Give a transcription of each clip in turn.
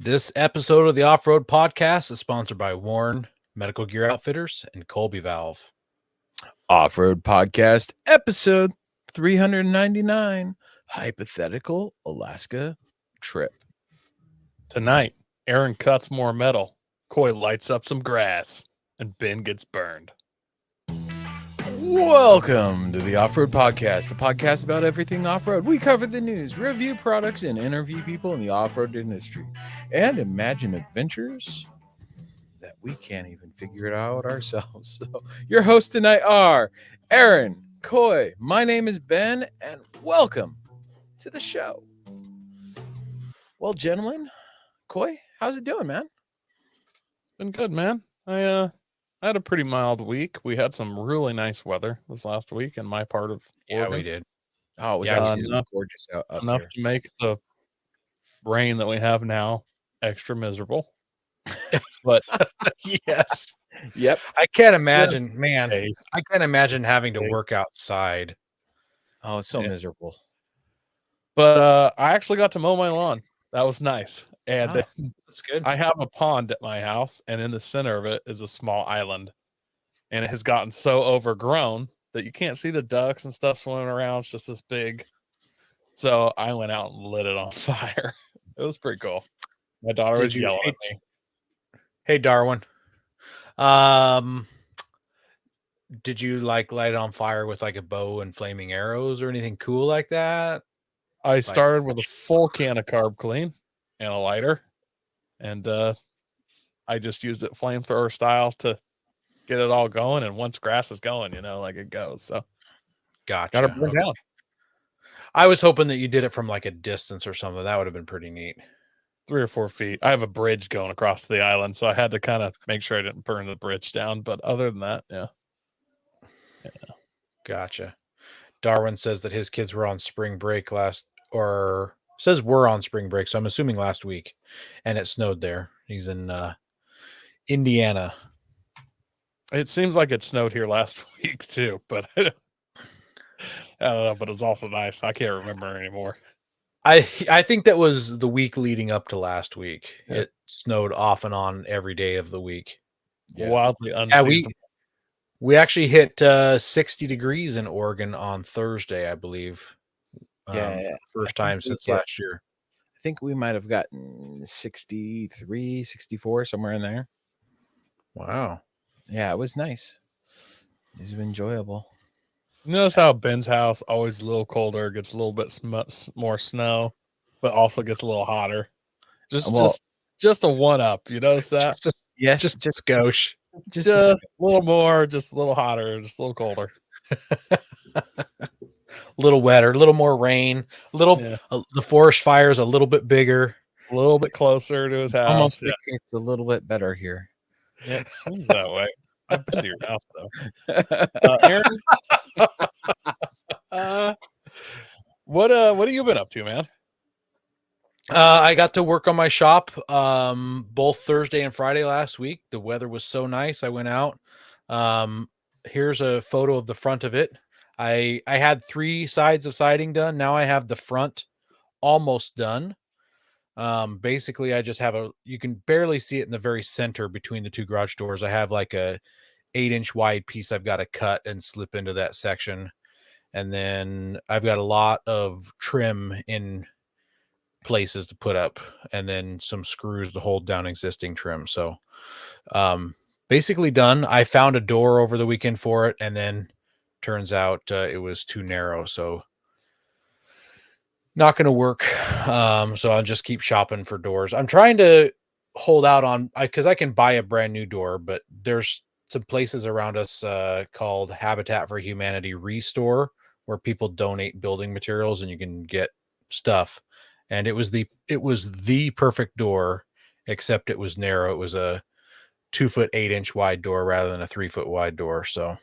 This episode of the Off-Road Podcast is sponsored by Warren Medical Gear Outfitters and Colby Valve. Off-Road Podcast, episode 399, Hypothetical Alaska Trip. Tonight, Aaron cuts more metal, Coy lights up some grass, and Ben gets burned. Welcome to the Off-Road Podcast, the podcast about everything off-road. We cover the news, review products, and interview people in the off-road industry, and imagine adventures that we can't even figure it out ourselves. So your hosts tonight are Aaron, Coy, my name is Ben, and welcome to the show. Well, gentlemen, Coy, how's it doing, man? Been good, man. I had a pretty mild week. We had some really nice weather this last week in my part of Oregon. We did. Oh, it was Yeah, absolutely gorgeous up Enough here. to make the rain that we have now extra miserable. But Yes. Yep. I can't imagine, man. days. I can't imagine having to days. work outside. Oh, it's so Yeah. miserable. But I actually got to mow my lawn. That was nice. And Oh. That's good. I have a pond at my house, and in the center of it is a small island. And it has gotten so overgrown that you can't see the ducks and stuff swimming around. It's just this big. So I went out and lit it on fire. It was pretty cool. My daughter Did was you- yelling at me. Hey, Darwin. Did you light it on fire with a bow and flaming arrows or anything cool like that? I started with a full can of carb clean and a lighter. And I just used it flamethrower style to get it all going. And once grass is going, it goes. So Gotcha. got to burn down. I was hoping that you did it from a distance or something. That would have been pretty neat. 3 or 4 feet. I have a bridge going across the island, so I had to kind of make sure I didn't burn the bridge down. But other than that, yeah. Gotcha. Darwin says that his kids were on spring break says we're on spring break, so I'm assuming last week, and it snowed there. He's in Indiana. It seems like it snowed here last week too, but I don't know. But it was also nice. I can't remember anymore. I think that was the week leading up to last week. Yeah. It snowed off and on every day of the week. Yeah. Wildly Yeah, unseasonable. we actually hit 60 degrees in Oregon on Thursday, I believe. Yeah, first I think time we since did. last year. I think we might have gotten 63, 64, somewhere in there. Wow. Yeah, it was nice. It was enjoyable. You notice how Ben's house always a little colder, gets a little bit more snow, but also gets a little hotter. Just a one up. You notice that? Yes, Just gauche. just Just a little more, just a little hotter, just a little colder. A little wetter, a little more rain, the forest fire is a little bit bigger. A little bit closer to his house. almost Yeah, like it's a little bit better here. yeah, it seems that way. I've been to your house though. Aaron, what have you been up to, man? I got to work on my shop both Thursday and Friday last week. The weather was so nice. I went out. Here's a photo of the front of it. I had 3 sides of siding done. Now I have the front almost done. Basically, I just have you can barely see it in the very center between the 2 garage doors. I have like a 8-inch wide piece I've got to cut and slip into that section. And then I've got a lot of trim in places to put up, and then some screws to hold down existing trim. So basically done. I found a door over the weekend for it, and then turns out it was too narrow, so not going to work. So I'll just keep shopping for doors. I'm trying to hold out on because I can buy a brand new door, but there's some places around us called Habitat for Humanity Restore, where people donate building materials and you can get stuff. And it was the perfect door, except it was narrow. It was a 2-foot 8-inch wide door rather than a 3-foot wide door. So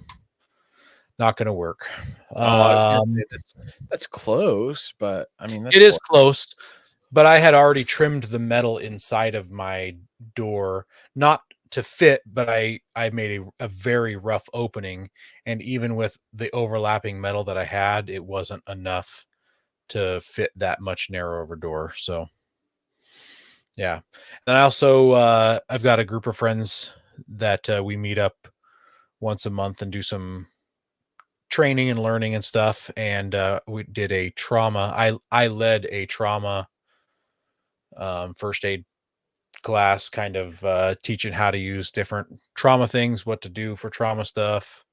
not going to work. I was gonna say that's close, but I mean It is close, but I had already trimmed the metal inside of my door, not to fit, but I made a very rough opening, and even with the overlapping metal that I had, it wasn't enough to fit that much narrower door. So Yeah. And I also I've got a group of friends that we meet up once a month and do some training and learning and stuff. And we did a trauma. I led a trauma first aid class, kind of teaching how to use different trauma things, what to do for trauma stuff.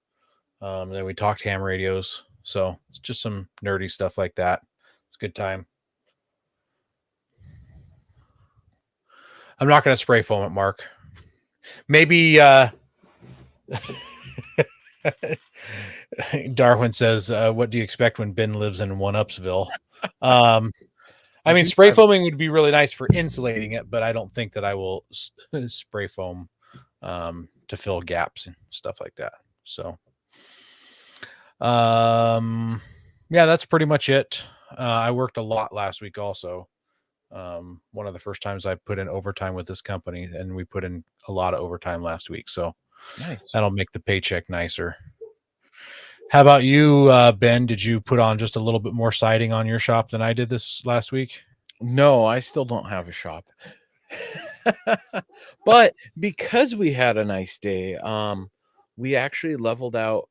And then we talked ham radios. So it's just some nerdy stuff like that. It's a good time. I'm not going to spray foam it, Mark. Maybe Darwin says, "What do you expect when Ben lives in One Upsville?" I mean, spray foaming would be really nice for insulating it, but I don't think that I will spray foam to fill gaps and stuff like that. So, yeah, that's pretty much it. I worked a lot last week also. One of the first times I put in overtime with this company, and we put in a lot of overtime last week. So Nice. that'll make the paycheck nicer. How about you, Ben? Did you put on just a little bit more siding on your shop than I did this last week? No, I still don't have a shop. But because we had a nice day, we actually leveled out.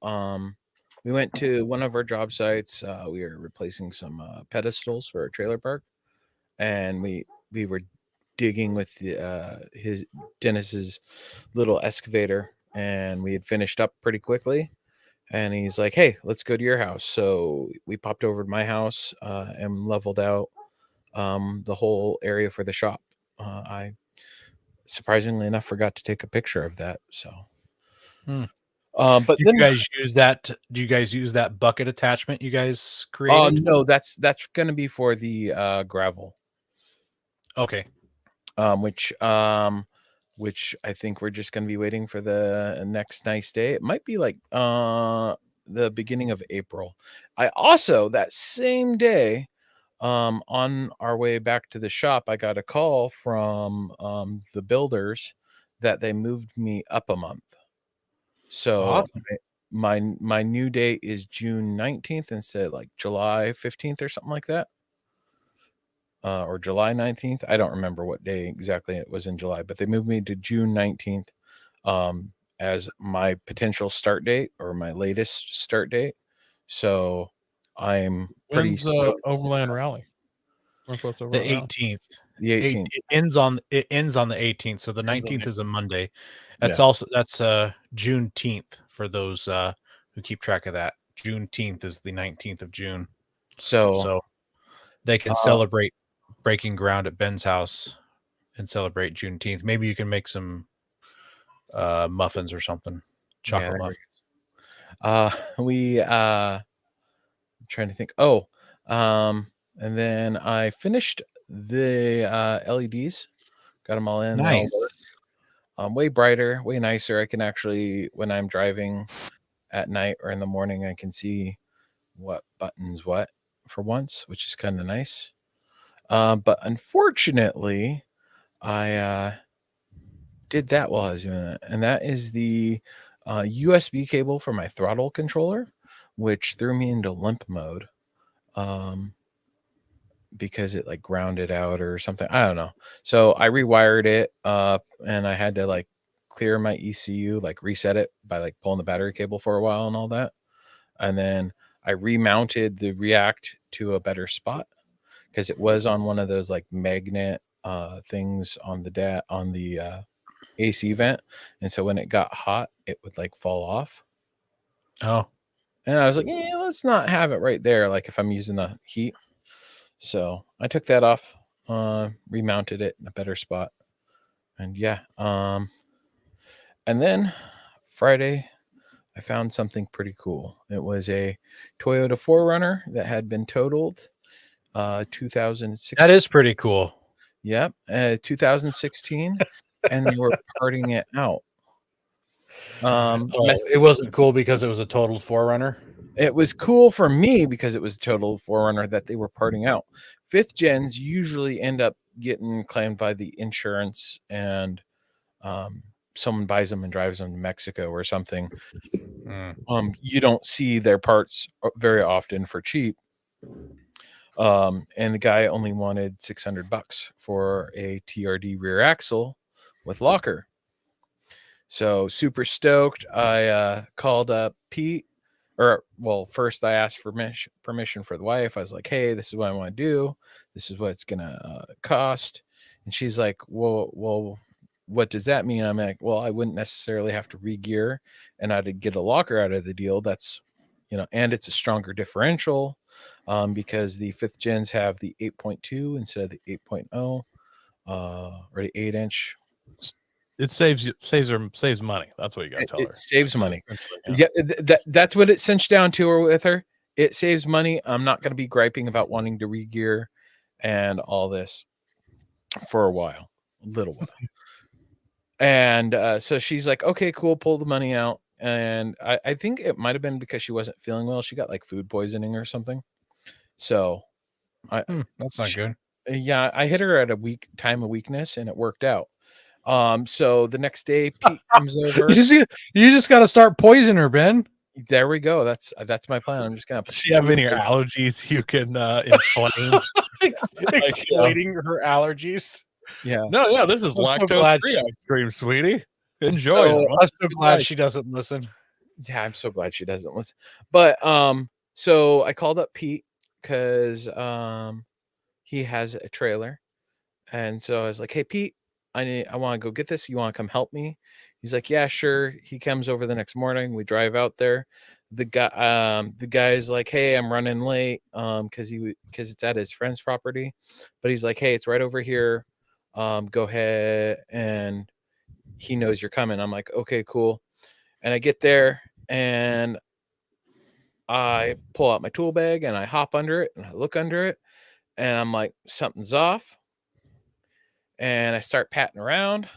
We went to one of our job sites. We were replacing some pedestals for our trailer park, and we were digging with his Dennis's little excavator, and we had finished up pretty quickly. And he's like, "Hey, let's go to your house." So we popped over to my house and leveled out the whole area for the shop. I surprisingly enough forgot to take a picture of that. So, but You then, guys use that? Do you guys use that bucket attachment you guys created? no, that's going to be for the gravel, Okay. um, which um, which I think we're just going to be waiting for the next nice day. It might be like the beginning of April. I also that same day, on our way back to the shop, I got a call from the builders that they moved me up a month. So Awesome. my new date is June 19th instead of like July 15th or something like that. Or July 19th. I don't remember what day exactly it was in July, but they moved me to June 19th as my potential start date or my latest start date. So I'm pretty When's stoked. Overland Rally? Northwest The Overland Rally. 18th. The 18th. It ends on the 18th. So the 19th is a Monday. That's Yeah. also Juneteenth for those who keep track of that. Juneteenth is the 19th of June. So So they can celebrate breaking ground at Ben's house and celebrate Juneteenth. Maybe you can make some muffins or something. Chocolate muffins. we I'm trying to think. And then I finished the LEDs, got them all in. They all work. Nice. Way brighter, way nicer. I can actually, when I'm driving at night or in the morning, I can see what buttons what for once, which is kind of nice. But unfortunately, I did that while I was doing that, and that is the USB cable for my throttle controller, which threw me into limp mode. Because it like grounded out or something. I don't know. So I rewired it up and I had to like clear my ECU, like reset it by like pulling the battery cable for a while and all that. And then I remounted the React to a better spot because it was on one of those like magnet things on the AC vent. And so when it got hot, it would like fall off. Oh. And I was like, yeah, let's not have it right there. Like if I'm using the heat. So I took that off, remounted it in a better spot. And yeah. And then Friday, I found something pretty cool. It was a Toyota 4Runner that had been totaled 2006. That is pretty cool. Yep. 2016. And they were parting it out. It wasn't cool because it was a totaled 4Runner. It was cool for me because it was total 4Runner that they were parting out. Fifth gens usually end up getting claimed by the insurance and someone buys them and drives them to Mexico or something. You don't see their parts very often for cheap. And the guy only wanted $600 for a TRD rear axle with locker. So super stoked. I called up Pete, or well, first I asked for permission for the wife. I was like, "Hey, this is what I want to do. This is what it's gonna cost." And she's like, "Well, what does that mean?" I'm like, "Well, I wouldn't necessarily have to re-gear, and I'd get a locker out of the deal. That's, and it's a stronger differential, because the 5th gens have the 8.2 instead of the 8.0, or the 8-inch. It saves money. That's what you got to tell It her. saves money. Essentially, Yeah, that's what it cinched down to her with her. It saves money. I'm not going to be griping about wanting to re-gear and all this for a little while. And so she's like, "Okay, cool, pull the money out." And I think it might have been because she wasn't feeling well. She got like food poisoning or something. So That's not good. yeah, I hit her at a time of weakness, and it worked out. So the next day, Pete comes over. You just got to start poisoning her, Ben. There we go. That's my plan. I'm just gonna. does she have any allergies you can inflame? Exploiting her allergies. Yeah. No, yeah, this is I'm so lactose glad free she- ice cream, sweetie. Enjoy So, it. I'm so glad she doesn't listen. Yeah, I'm so glad she doesn't listen. But so I called up Pete because he has a trailer, and so I was like, "Hey, Pete, I want to go get this. You want to come help me?" He's like, "Yeah, sure." He comes over the next morning. We drive out there. The guy's like, "Hey, I'm running late because it's at his friend's property," but he's like, "Hey, it's right over here. Go ahead," and he knows you're coming. I'm like, "Okay, cool." And I get there and I pull out my tool bag and I hop under it and I look under it and I'm like, something's off. And I start patting around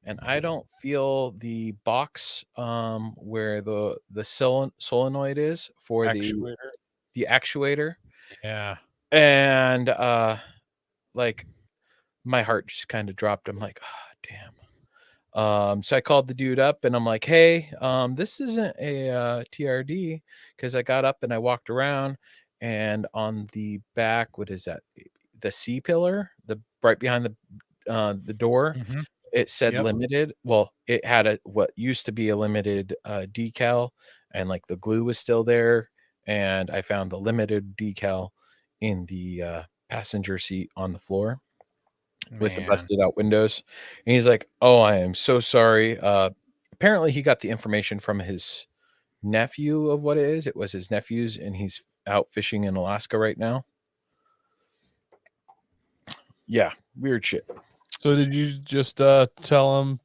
and I don't feel the box where the solenoid is for Actuator. the actuator. Yeah. And like my heart just kind of dropped. I'm like, oh, damn. So I called the dude up and I'm like, "Hey, this isn't a TRD," because I got up and I walked around, and on the back, what is that? The C pillar, the right behind the door, Mm-hmm. it said Yep. limited. Well, it had what used to be a limited decal, and like the glue was still there, and I found the limited decal in the passenger seat on the floor with the Man. busted out windows. And he's like, "Oh, I am so sorry." Apparently he got the information from his nephew of what it is. It was his nephew's, and he's out fishing in Alaska right now. Yeah, weird shit. So did you just tell him,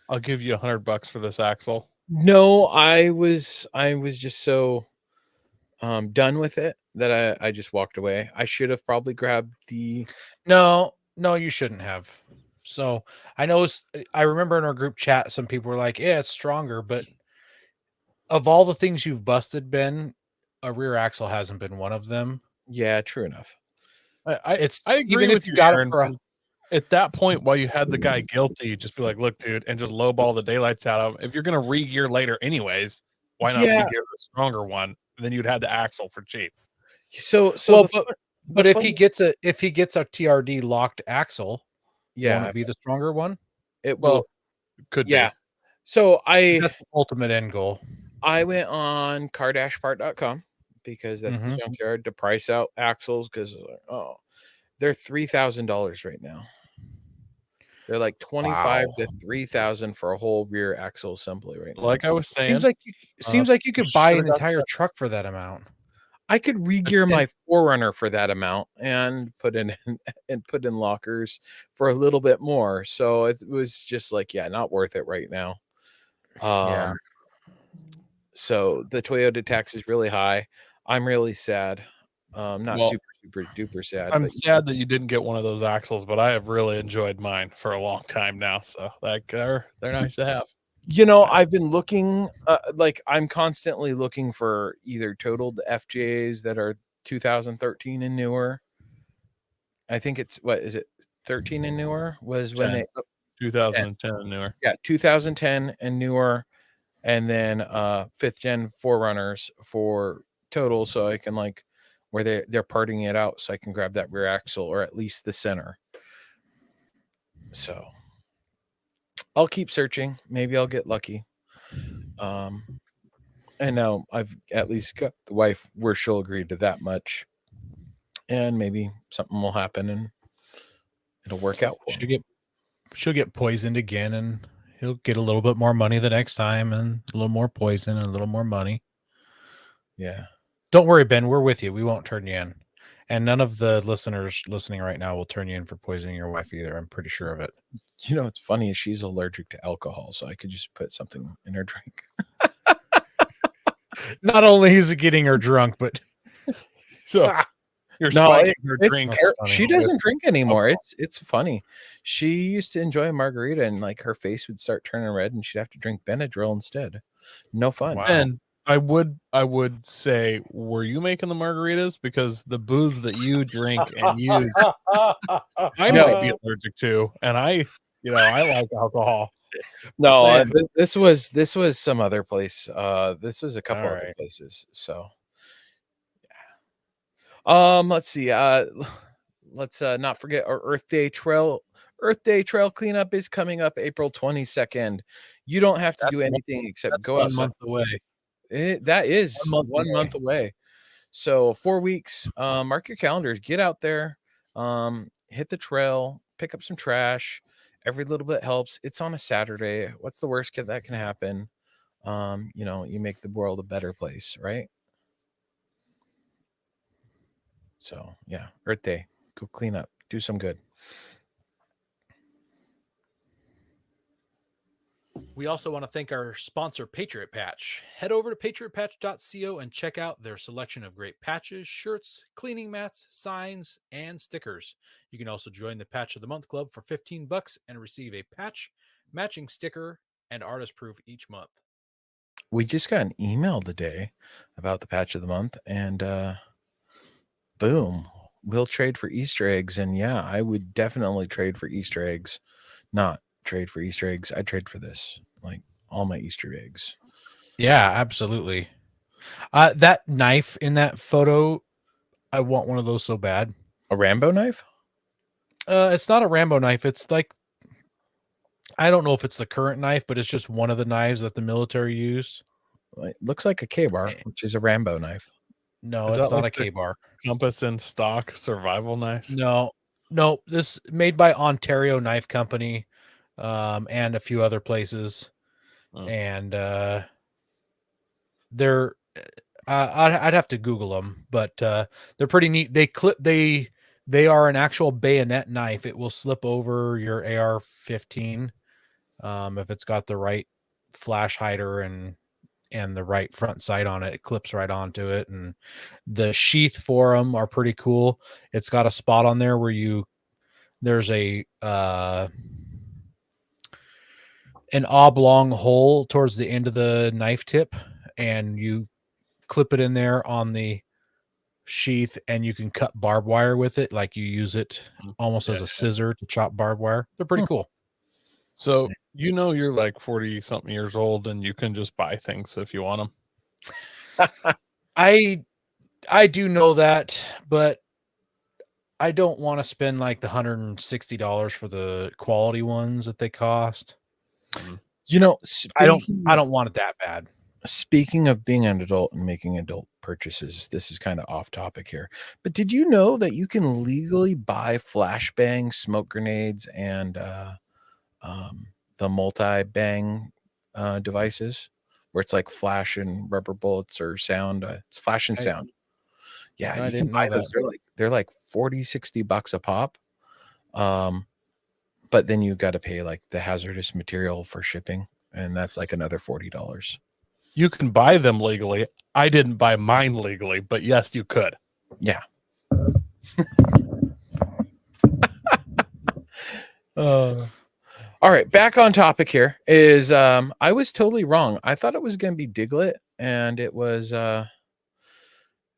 "I'll give you $100 for this axle"? No, I was just so done with it that I just walked away. I should have probably grabbed the No, you shouldn't have. So I remember in our group chat, some people were like, "Yeah, it's stronger," but of all the things you've busted, Ben, a rear axle hasn't been one of them. Yeah, true enough. It's I agree even with if you you, got it Aaron. for a At that point, while you had the guy guilty, just be like, "Look, dude," and just lowball the daylights out of him. If you're gonna re-gear later anyways, why not Yeah. re-gear the stronger one? And then you'd have the axle for cheap. So well, the but if he funny- gets a TRD locked axle, won't yeah, it be the stronger one? it Well, will. it could Yeah. be. So That's the ultimate end goal. I went on cardashpart.com because that's the Mhm. junkyard to price out axles because they're $3,000 right now. They're like 25 Wow. to 3,000 for a whole rear axle assembly right now. Like I was saying, Seems like you could buy an should've got entire that. truck for that amount. I could re-gear And- my Forerunner for that amount and put in lockers for a little bit more. So it was just like, yeah, not worth it right now. Yeah. So the Toyota tax is really high. I'm really sad. Not Well, super duper sad. I'm but sad that you didn't get one of those axles, but I have really enjoyed mine for a long time now. So like they're nice to have. I've been looking, like I'm constantly looking for either totaled FJs that are 2013 and newer. I think it's, what is it, 13 and newer was when 10. 2010 and newer. yeah, 2010 and newer, and then 5th gen Forerunners for total, so I can like where they're parting it out so I can grab that rear axle or at least the center. So I'll keep searching. Maybe I'll get lucky. And now I've at least got the wife where she'll agree to that much. And maybe something will happen and it'll work out for me. She'll get poisoned again, and he'll get a little bit more money the next time, and a little more poison and a little more money. Yeah. Don't worry, Ben. We're with you. We won't turn you in. And none of the listeners listening right now will turn you in for poisoning your wife either. I'm pretty sure of it. You know, what's funny is she's allergic to alcohol, so I could just put something in her drink. Not only is it getting her drunk, but So you're No, spiking her it's drink. funny. she doesn't drink anymore. alcohol. It's funny. She used to enjoy a margarita and like her face would start turning red and she'd have to drink Benadryl instead. No fun. Wow. And I would say, were you making the margaritas? Because the booze that you drink and use, I No. might be allergic to, and I like alcohol. No, Saying. this was some other place. This was a couple All other right. places. So, let's see. Let's not forget our Earth Day Trail. Earth Day Trail cleanup is coming up April 22nd. You don't have to do anything except go 1 outside. month away. That is 1 month 1 month away. So 4 weeks. Mark your calendars. Get out there. Hit the trail. Pick up some trash. Every little bit helps. It's on a Saturday. What's the worst that can happen? You make the world a better place, right? So yeah, Earth Day. Go clean up. Do some good. We also want to thank our sponsor, Patriot Patch. Head over to patriotpatch.co and check out their selection of great patches, shirts, cleaning mats, signs, and stickers. You can also join the Patch of the Month Club for $15 and receive a patch, matching sticker, and artist proof each month. We just got an email today about the Patch of the Month, and boom, we'll trade for Easter eggs. And yeah, I would definitely trade for Easter eggs. Not trade for Easter eggs. I trade for this, like all my Easter eggs. Yeah, absolutely. That knife in that photo, I want one of those so bad. A Rambo knife? It's not a Rambo knife. It's like, I don't know if it's the current knife, but it's just one of the knives that the military used. It looks like a K-bar, which is a Rambo knife. No, Is it's that not like a the K-bar. Compass in stock survival knives. No, this made by Ontario Knife Company, and a few other places. Oh. And they're I'd have to Google them, but they're pretty neat. They are an actual bayonet knife. It will slip over your AR-15 if it's got the right flash hider and the right front sight on it. It clips right onto it, and the sheath for them are pretty cool. It's got a spot on there where there's a an oblong hole towards the end of the knife tip, and you clip it in there on the sheath, and you can cut barbed wire with it. Like you use it almost as a scissor to chop barbed wire. They're pretty cool. So you're like 40 something years old, and you can just buy things if you want them. I do know that, but I don't want to spend like the $160 for the quality ones that they cost. I don't want it that bad. Speaking of being an adult and making adult purchases, this is kind of off topic here, but did you know that you can legally buy flashbang smoke grenades and the multi-bang devices where it's like flash and rubber bullets or sound? It's flash and sound. Yeah, I you can didn't know buy those. They're like $40-$60 a pop. But then you got to pay like the hazardous material for shipping, and that's like another $40. You can buy them legally. I didn't buy mine legally, but yes, you could. Yeah. All right, back on topic here is I was totally wrong. I thought it was going to be Diglett, and it was a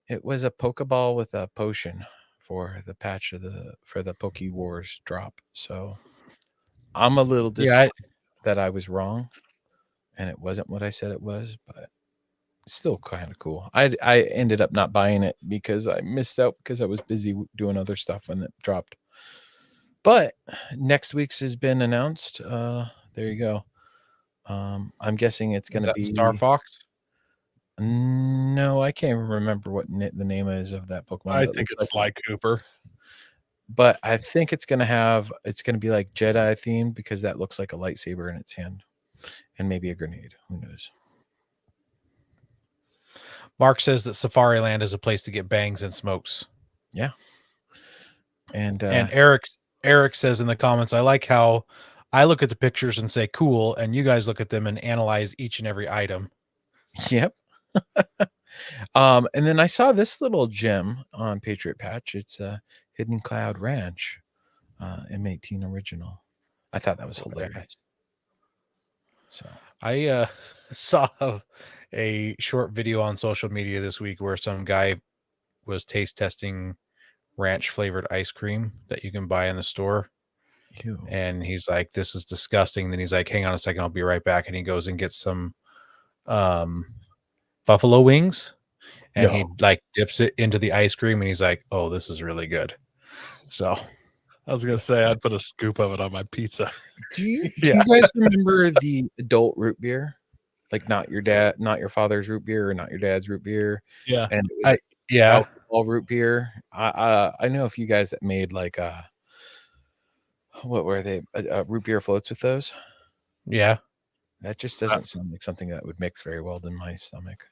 Pokeball with a potion for the patch for the Poke Wars drop. So I'm a little disappointed that I was wrong and it wasn't what I said it was, but still kind of cool. I ended up not buying it because I missed out because I was busy doing other stuff when it dropped. But next week's has been announced. There you go. I'm guessing it's going Is to that be Star Fox? No, I can't remember what the name is of that Pokemon. I That think looks it's like, Sly Cooper. but I think it's going to be like Jedi themed because that looks like a lightsaber in its hand, and maybe a grenade. Who knows? Mark says that Safari Land is a place to get bangs and smokes. Yeah. And Eric says in the comments, I like how I look at the pictures and say cool, and you guys look at them and analyze each and every item. Yep. And then I saw this little gem on Patriot Patch. It's a Hidden Cloud Ranch, M18 original. I thought that was hilarious. So I saw a short video on social media this week where some guy was taste testing ranch flavored ice cream that you can buy in the store. ew. And he's like, this is disgusting. Then he's like, hang on a second, I'll be right back. And he goes and gets some buffalo wings and he like dips it into the ice cream and he's like, oh, this is really good. So I was gonna say I'd put a scoop of it on my pizza. Do you guys remember the adult root beer? Like not your father's root beer or not your dad's root beer. Yeah. And it was yeah. alcohol root beer. I know a few guys that made like what were they? Root beer floats with those. Yeah. That just doesn't sound like something that would mix very well in my stomach.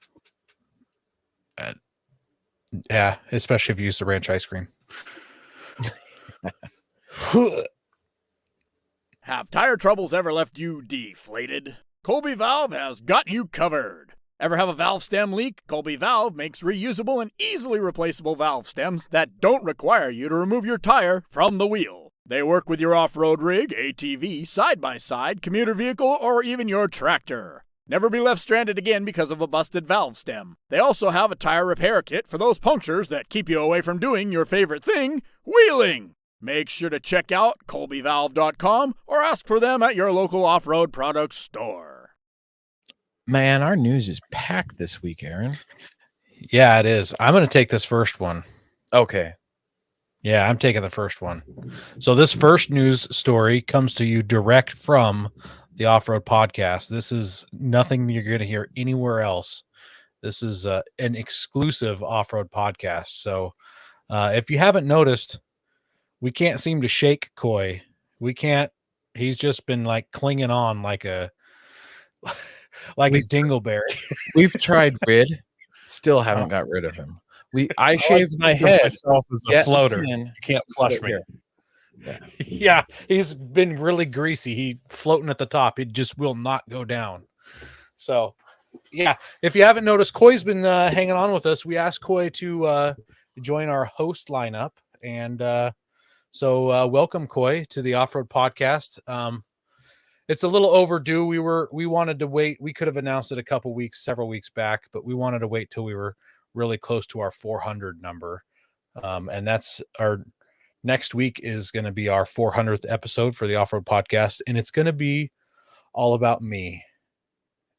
Yeah, especially if you use the ranch ice cream. Have tire troubles ever left you deflated? Colby Valve has got you covered. Ever have a valve stem leak? Colby Valve makes reusable and easily replaceable valve stems that don't require you to remove your tire from the wheel. They work with your off-road rig, ATV, side-by-side, commuter vehicle, or even your tractor. Never be left stranded again because of a busted valve stem. They also have a tire repair kit for those punctures that keep you away from doing your favorite thing, wheeling. Make sure to check out colbyvalve.com or ask for them at your local off-road products store. Man, our news is packed this week, Aaron. Yeah, it is. I'm going to take this first one. Okay. Yeah, I'm taking the first one. So this first news story comes to you direct from the Off-Road Podcast. This is nothing you're going to hear anywhere else. This is an exclusive Off-Road Podcast. So if you haven't noticed, we can't seem to shake Coy. We can't. He's just been like clinging on like a dingleberry. We've tried rid, still haven't got rid of him. I shaved my think of head. myself as a floater. You can't flush me. Yeah, he's been really greasy. He floating at the top. It just will not go down. So, yeah, if you haven't noticed, Coy's been hanging on with us. We asked Coy to join our host lineup, and so welcome, Coy, to the Off-Road Podcast. It's a little overdue. We wanted to wait. We could have announced it several weeks back, but we wanted to wait till we were really close to our 400 number. And that's our next week is going to be our 400th episode for the Off-Road Podcast. And it's going to be all about me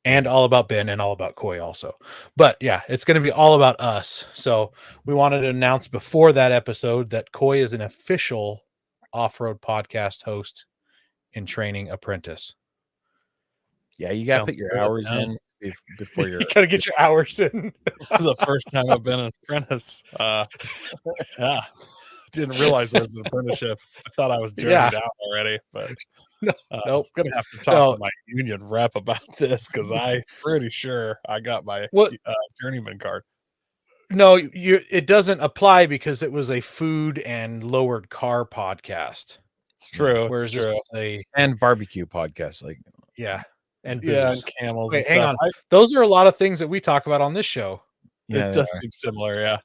and all about Ben and all about Coy also. But yeah, it's going to be all about us. So we wanted to announce before that episode that Coy is an official Off-Road Podcast host in training apprentice. Yeah, you got to put your hours in before you got to get your hours in. This is the first time I've been an apprentice. Yeah. Didn't realize it was an apprenticeship. I thought I was journeyed out already, but nope. I'm gonna have to talk to my union rep about this because I'm pretty sure I got my journeyman card. No, it doesn't apply because it was a food and lowered car podcast. It's true. Whereas it's true. And barbecue podcast, like and booze. And camels. Wait, and hang stuff. on. Those are a lot of things that we talk about on this show. Yeah, it does seem similar. Yeah.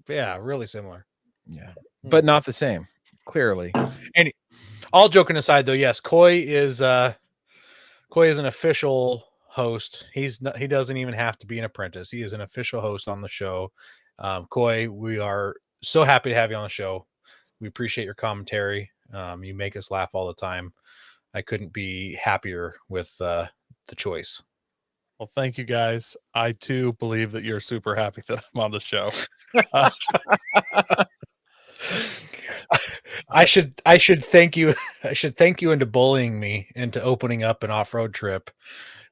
Yeah, really similar. Yeah, but not the same. Clearly. And all joking aside, though, yes, Coy is an official host. He doesn't even have to be an apprentice. He is an official host on the show. Coy, we are so happy to have you on the show. We appreciate your commentary. You make us laugh all the time. I couldn't be happier with the choice. Well, thank you guys. I too believe that you're super happy that I'm on the show. Uh, I should thank you. I should thank you into bullying me into opening up an off-road trip,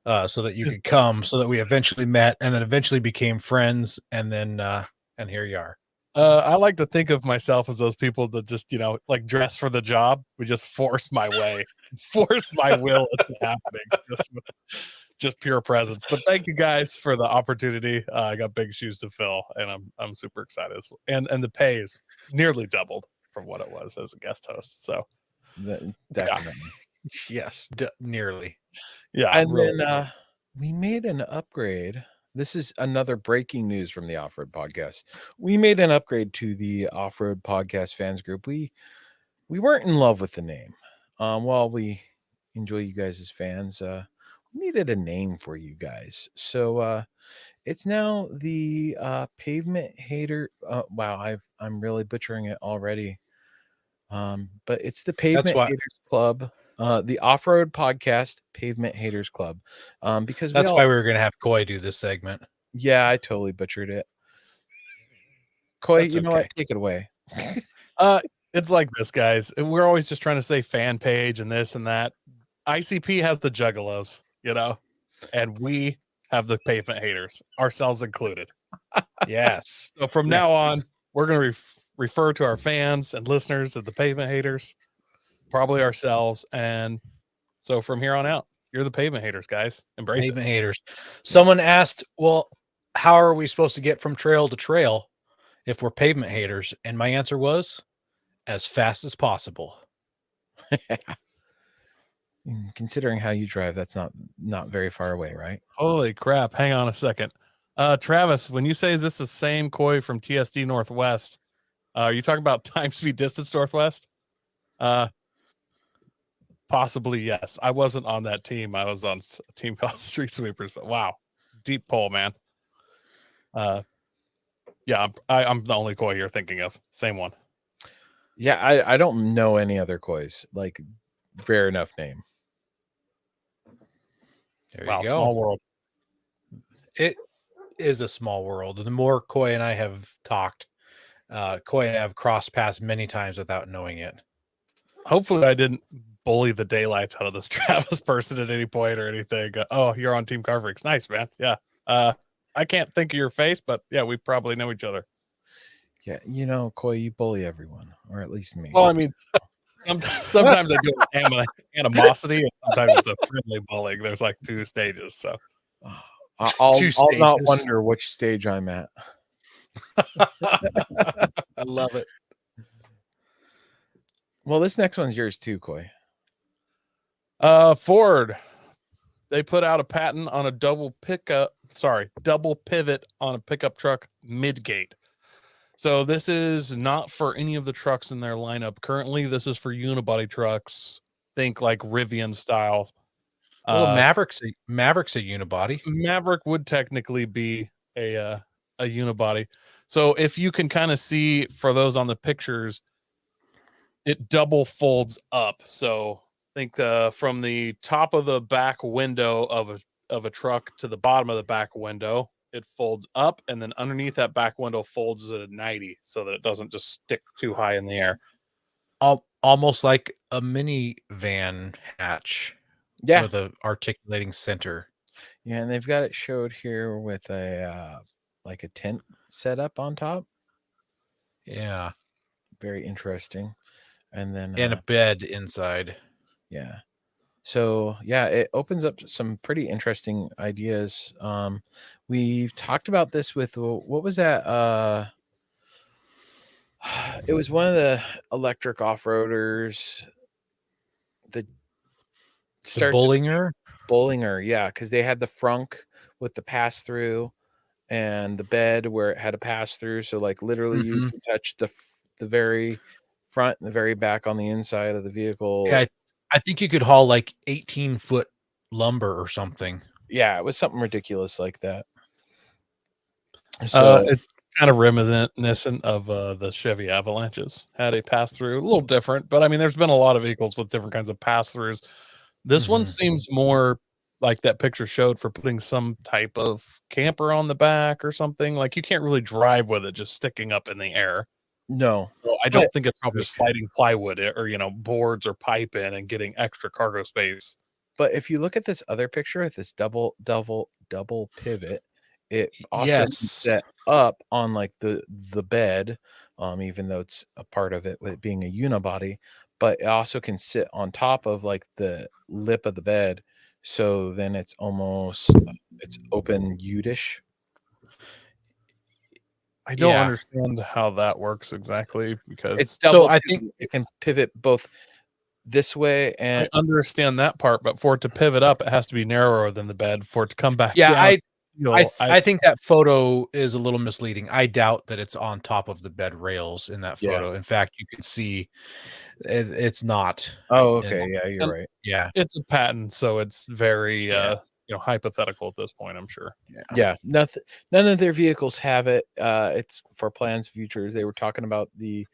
so that you could come, so that we eventually met and then eventually became friends, and then and here you are. I like to think of myself as those people that just, like dress for the job. We just force my way, force my will into happening just pure presence. But thank you guys for the opportunity. I got big shoes to fill, and I'm super excited. And the pay is nearly doubled from what it was as a guest host. So Definitely. Yes, nearly. yeah, And really then we made an upgrade. This is another breaking news from the Off-Road Podcast. We made an upgrade to the Off-Road Podcast fans group. We weren't in love with the name. While we enjoy you guys as fans, we needed a name for you guys. So it's now the Pavement Hater. Wow, I'm really butchering it already. But it's the Pavement why- Haters Club. The Off-Road Podcast Pavement Haters Club. Because That's why we were going to have Coy do this segment. Yeah, I totally butchered it. Coy, That's you know okay. what? Take it away. it's like this, guys. We're always just trying to say fan page and this and that. ICP has the juggalos, and we have the pavement haters, ourselves included. Yes. So from now on, we're going to refer to our fans and listeners as the pavement haters, probably ourselves. And so from here on out, you're the pavement haters, guys. Embrace Pavement haters. Someone asked, well, how are we supposed to get from trail to trail if we're pavement haters? And my answer was as fast as possible. Considering how you drive, that's not very far away, right? Holy crap. Hang on a second. Travis, when you say, is this the same Coy from TSD Northwest? Are you talking about time, speed, distance Northwest? Possibly, yes. I wasn't on that team. I was on a team called Street Sweepers, but wow. Deep pull, man. Yeah, I'm the only Coy you're thinking of. Same one. Yeah, I don't know any other Kois. Like, rare enough name. There Wow, you go. small world. It is a small world. And the more Coy and I have talked, Coy and I have crossed paths many times without knowing it. Hopefully I didn't bully the daylights out of this Travis person at any point or anything. Oh, you're on Team Car Freaks. Nice, man. Yeah. I can't think of your face, but yeah, we probably know each other. Yeah, Coy, you bully everyone, or at least me. Well, I mean, sometimes I do it with animosity, and sometimes it's a friendly bullying. There's like two stages. So I'll Two not stages. wonder which stage I'm at. I love it. Well, this next one's yours too, Coy. Ford, they put out a patent on a double pivot on a pickup truck mid-gate. So this is not for any of the trucks in their lineup currently. This is for unibody trucks. Think like Rivian style. Well, Maverick's a unibody. Maverick would technically be a unibody. So if you can kind of see for those on the pictures, it double folds up. So think from the top of the back window of a truck to the bottom of the back window, it folds up, and then underneath that back window folds at a 90 so that it doesn't just stick too high in the air. Almost like a minivan hatch. Yeah, with a articulating center. yeah, and they've got it showed here with a like a tent setup on top. Yeah, Very interesting. And then and a bed inside. Yeah. So yeah, it opens up some pretty interesting ideas. We've talked about this with what was that? It was one of the electric off-roaders. The Bollinger, yeah, because they had the frunk with the pass through and the bed where it had a pass through. So like literally you can touch the very front and the very back on the inside of the vehicle. Yeah, I think you could haul like 18-foot lumber or something. Yeah, it was something ridiculous like that. So it's kind of reminiscent of the Chevy Avalanches. Had a pass through, a little different, but I mean, there's been a lot of vehicles with different kinds of pass throughs. This one seems more like that picture showed, for putting some type of camper on the back or something. Like you can't really drive with it just sticking up in the air. No, So I But- don't think it's Probably just sliding plywood or boards or pipe in and getting extra cargo space. but if you look at this other picture with this double pivot, it also can Yes. set up on like the bed, even though it's a part of it with it being a unibody, but it also can sit on top of like the lip of the bed. So then it's almost it's open U-ish. I don't Yeah. understand how that works exactly because It's So double. I think it can pivot both this way I and understand that part, but for it to pivot up, it has to be narrower than the bed. For it to come back yeah, down, I think that photo is a little misleading. I doubt that it's on top of the bed rails in that Yeah. photo. In fact, you can see it's not. oh, And- okay, yeah, you're and- right. Yeah. it's a patent, so it's very Yeah. hypothetical at this point, I'm sure. Yeah, nothing. None of their vehicles have it. It's for plans futures. They were talking about the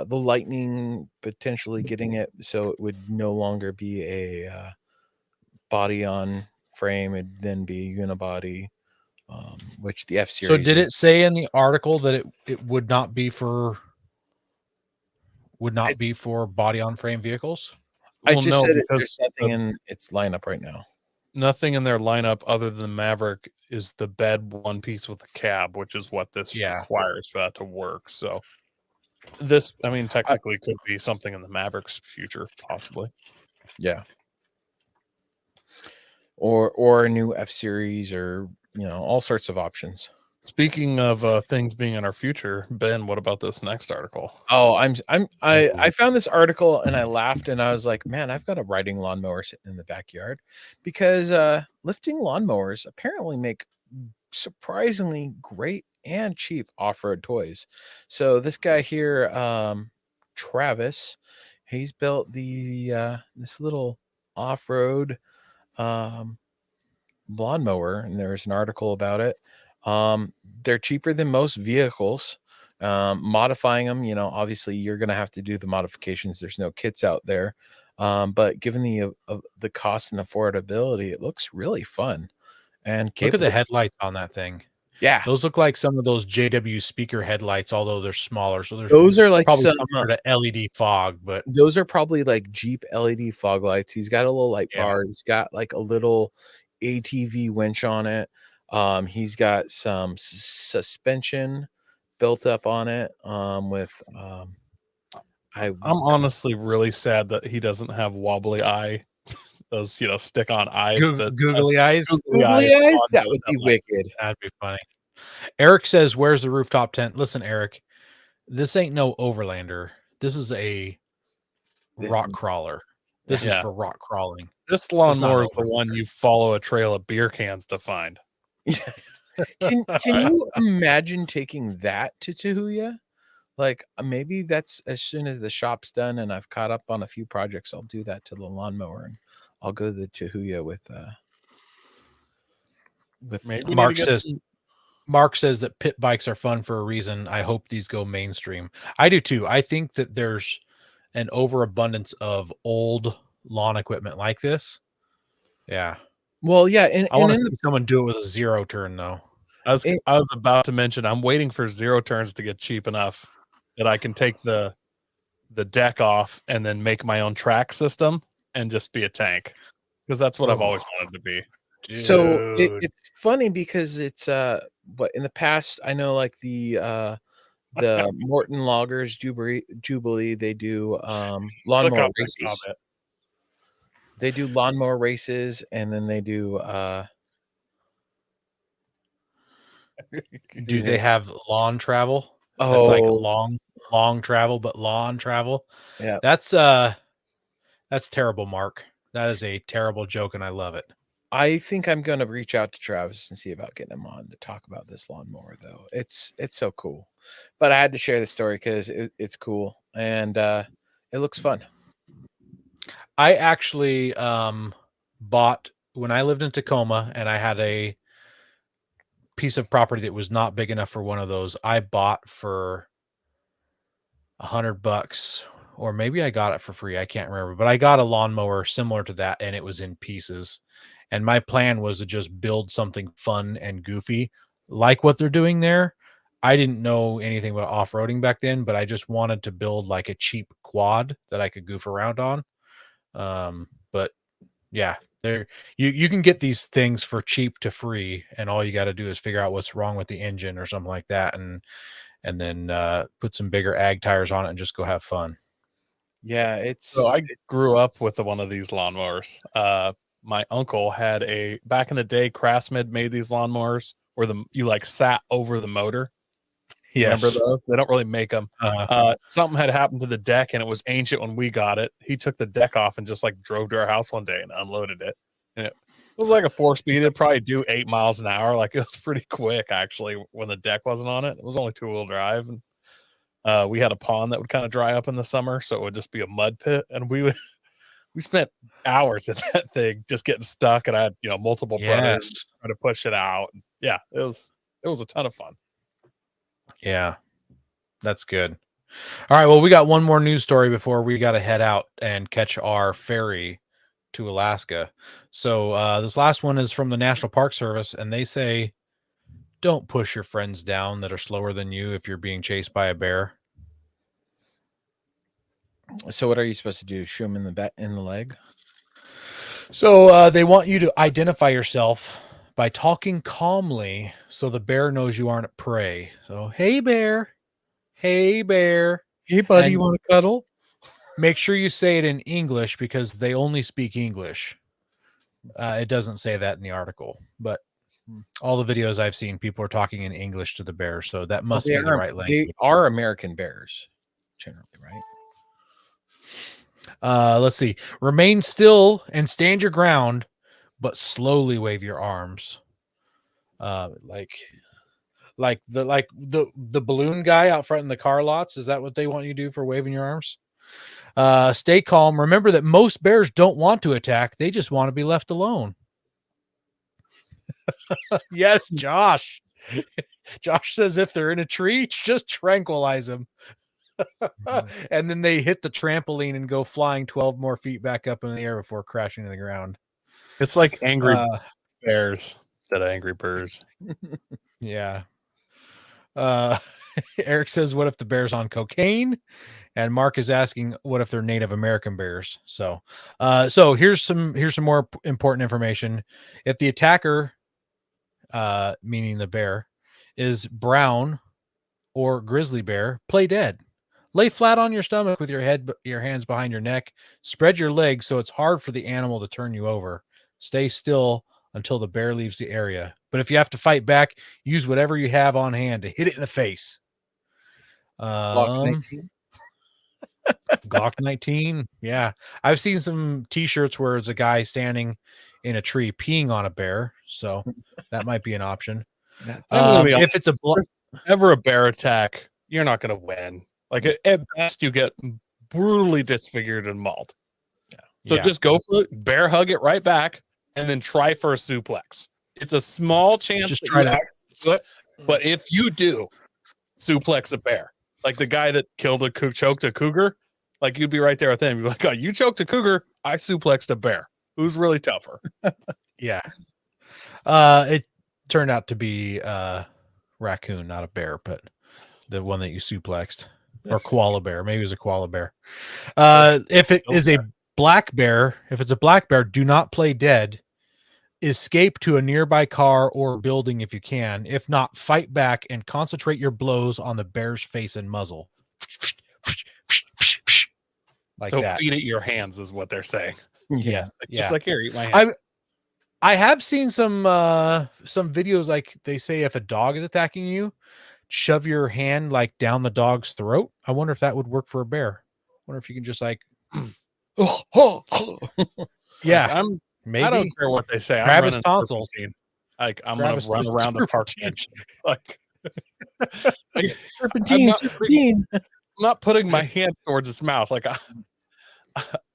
Lightning potentially getting it, so it would no longer be a body on frame. It'd then be a unibody, which the F So series. did it say in the article that it would not be for body on frame vehicles? I Well, just no, said because there's nothing in its lineup right now. nothing in their lineup other than Maverick is the bed one piece with a cab, which is what this Yeah. requires for that to work. So this, I mean, technically could be something in the Maverick's future, possibly. Yeah. Or a new F series, or all sorts of options. Speaking of things being in our future, Ben, what about this next article? Oh, I found this article and I laughed and I was like, man, I've got a riding lawnmower sitting in the backyard, because lifting lawnmowers apparently make surprisingly great and cheap off-road toys. So this guy here, Travis, he's built the this little off-road lawnmower, and there's an article about it. They're cheaper than most vehicles. Modifying them, obviously you're going to have to do the modifications. There's no kits out there. But given the cost and affordability, it looks really fun and Look at capable. the headlights on that thing. Yeah, Those look like some of those JW speaker headlights, although they're smaller. So there's those are like probably some. some sort of LED fog, but Those are probably like Jeep LED fog lights. He's got a little light Yeah. bar. He's got like a little ATV winch on it. He's got some suspension built up on it. With I'm honestly really sad that he doesn't have wobbly eye, those stick on eyes. googly eyes. googly eyes. on That the would be headlight. wicked. That'd be funny. Eric says, "Where's the rooftop tent?" Listen, Eric, this ain't no overlander. This is a rock crawler. This is Yeah. for rock crawling. This not lawnmower is the over one you follow a trail of beer cans to find. Can you imagine taking that to Tahuya? Like, maybe that's as soon as the shop's done and I've caught up on a few projects, I'll do that to the lawnmower and I'll go to the Tahuya with Maybe we Mark need to get says- Mark says that pit bikes are fun for a reason. I hope these go mainstream. I do too. I think that there's an overabundance of old lawn equipment like this. Yeah. Well, yeah, and I want to in see someone do it with a zero turn though. I was about to mention I'm waiting for zero turns to get cheap enough that I can take the deck off and then make my own track system and just be a tank, because that's what I've always wanted to be. So Dude. it's funny because it's but in the past I know like the Morton Loggers Jubilee they do Click lawnmower on that races. comment. They do lawnmower races and then they do Do they have lawn travel? That's like oh long travel, but lawn travel. yeah. That's terrible, Mark. That is a terrible joke, and I love it. I think I'm gonna reach out to Travis and see about getting him on to talk about this lawnmower though. It's so cool. But I had to share the story because it's cool and it looks fun. I actually bought when I lived in Tacoma and I had a piece of property that was not big enough for one of those. I bought for $100, or maybe I got it for free. I can't remember, but I got a lawnmower similar to that, and it was in pieces. And my plan was to just build something fun and goofy like what they're doing there. I didn't know anything about off-roading back then, but I just wanted to build like a cheap quad that I could goof around on. But yeah, there you can get these things for cheap to free, and all you got to do is figure out what's wrong with the engine or something like that, and then put some bigger ag tires on it and just go have fun. Yeah, it's So I grew up with one of these lawnmowers. My uncle had back in the day, Craftsman made these lawnmowers where you like sat over the motor. Remember those? They don't really make them. Something had happened to the deck and it was ancient when we got it. He took the deck off and just like drove to our house one day and unloaded it. And it was like a 4-speed. It'd probably do 8 miles an hour. Like it was pretty quick actually when the deck wasn't on it. It was only 2-wheel drive. And we had a pond that would kind of dry up in the summer, so it would just be a mud pit. And we spent hours in that thing just getting stuck. And I had, multiple brothers trying to push it out. Yeah, it was a ton of fun. Yeah, that's good. All right, well, we got one more news story before we got to head out and catch our ferry to Alaska. So this last one is from the National Park Service, and they say, don't push your friends down that are slower than you if you're being chased by a bear. So what are you supposed to do? Shoot him in the leg? So they want you to identify yourself by talking calmly so the bear knows you aren't a prey. So, hey, bear. Hey, bear. Hey, buddy, And you want to cuddle? make sure you say it in English because they only speak English. It doesn't say that in the article, but all the videos I've seen, people are talking in English to the bear. So that must be the right language. They are American bears, generally, right? Let's see. Remain still and stand your ground, but slowly wave your arms. Like the balloon guy out front in the car lots. Is that what they want you to do for waving your arms? Stay calm. Remember that most bears don't want to attack. They just want to be left alone. Yes, Josh. Josh says if they're in a tree, just tranquilize them. And then they hit the trampoline and go flying 12 more feet back up in the air before crashing to the ground. It's like angry bears instead of angry birds. Yeah. Eric says, what if the bear's on cocaine? And Mark is asking, what if they're Native American bears? So here's some more important information. If the attacker, meaning the bear, is brown or grizzly bear, play dead. Lay flat on your stomach with your hands behind your neck. Spread your legs so it's hard for the animal to turn you over. Stay still until the bear leaves the area. But if you have to fight back, use whatever you have on hand to hit it in the face. Glock 19. Glock 19. Yeah. I've seen some t-shirts where it's a guy standing in a tree peeing on a bear. So that might be an option. If it's ever a bear attack, you're not going to win. Like at best, you get brutally disfigured and mauled. Yeah. So just go for it, bear hug it right back, and then try for a suplex. It's a small chance just that try you to do it, but if you do suplex a bear, like the guy that choked a cougar, like you'd be right there with him. You'd be like, oh, you choked a cougar, I suplexed a bear. Who's really tougher? Yeah. It turned out to be raccoon, not a bear, but the one that you suplexed. Or koala bear. Maybe it was a koala bear. If it is a black bear, do not play dead. Escape to a nearby car or building if you can. If not, fight back and concentrate your blows on the bear's face and muzzle. Like so that. Feed it your hands is what they're saying. Yeah. It's just like, here, eat my hands. I have seen some videos like they say if a dog is attacking you, shove your hand like down the dog's throat. I wonder if that would work for a bear. I wonder if you can just like yeah. Maybe. I don't care what they say. Grab his tonsils. Like I'm gonna run around the park bench. Like serpentine. I'm not putting my hands towards his mouth. Like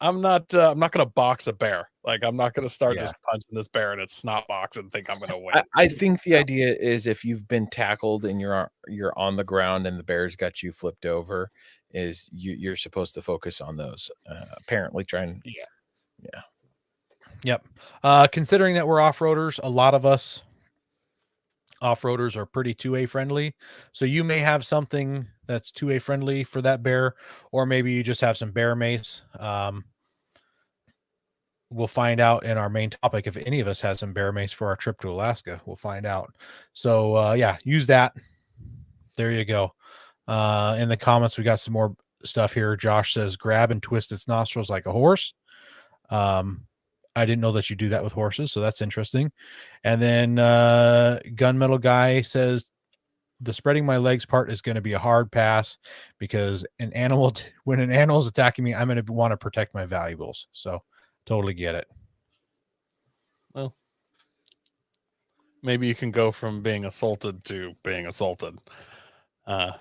I'm not gonna box a bear. Like I'm not gonna start just punching this bear in its snot box and think I'm gonna win. I think the idea is if you've been tackled and you're on the ground and the bear's got you flipped over, is you're supposed to focus on those. Apparently trying. Yeah. Yep. Considering that we're off-roaders, a lot of us off-roaders are pretty 2A friendly. So you may have something that's 2A friendly for that bear, or maybe you just have some bear mace. We'll find out in our main topic if any of us has some bear mace for our trip to Alaska. We'll find out. So yeah, use that. There you go. In the comments, we got some more stuff here. Josh says, grab and twist its nostrils like a horse. I didn't know that you do that with horses, so that's interesting. And then Gunmetal Guy says, the spreading my legs part is going to be a hard pass because when an animal is attacking me, I'm going to want to protect my valuables. So totally get it. Well, maybe you can go from being assaulted to being assaulted. Yeah.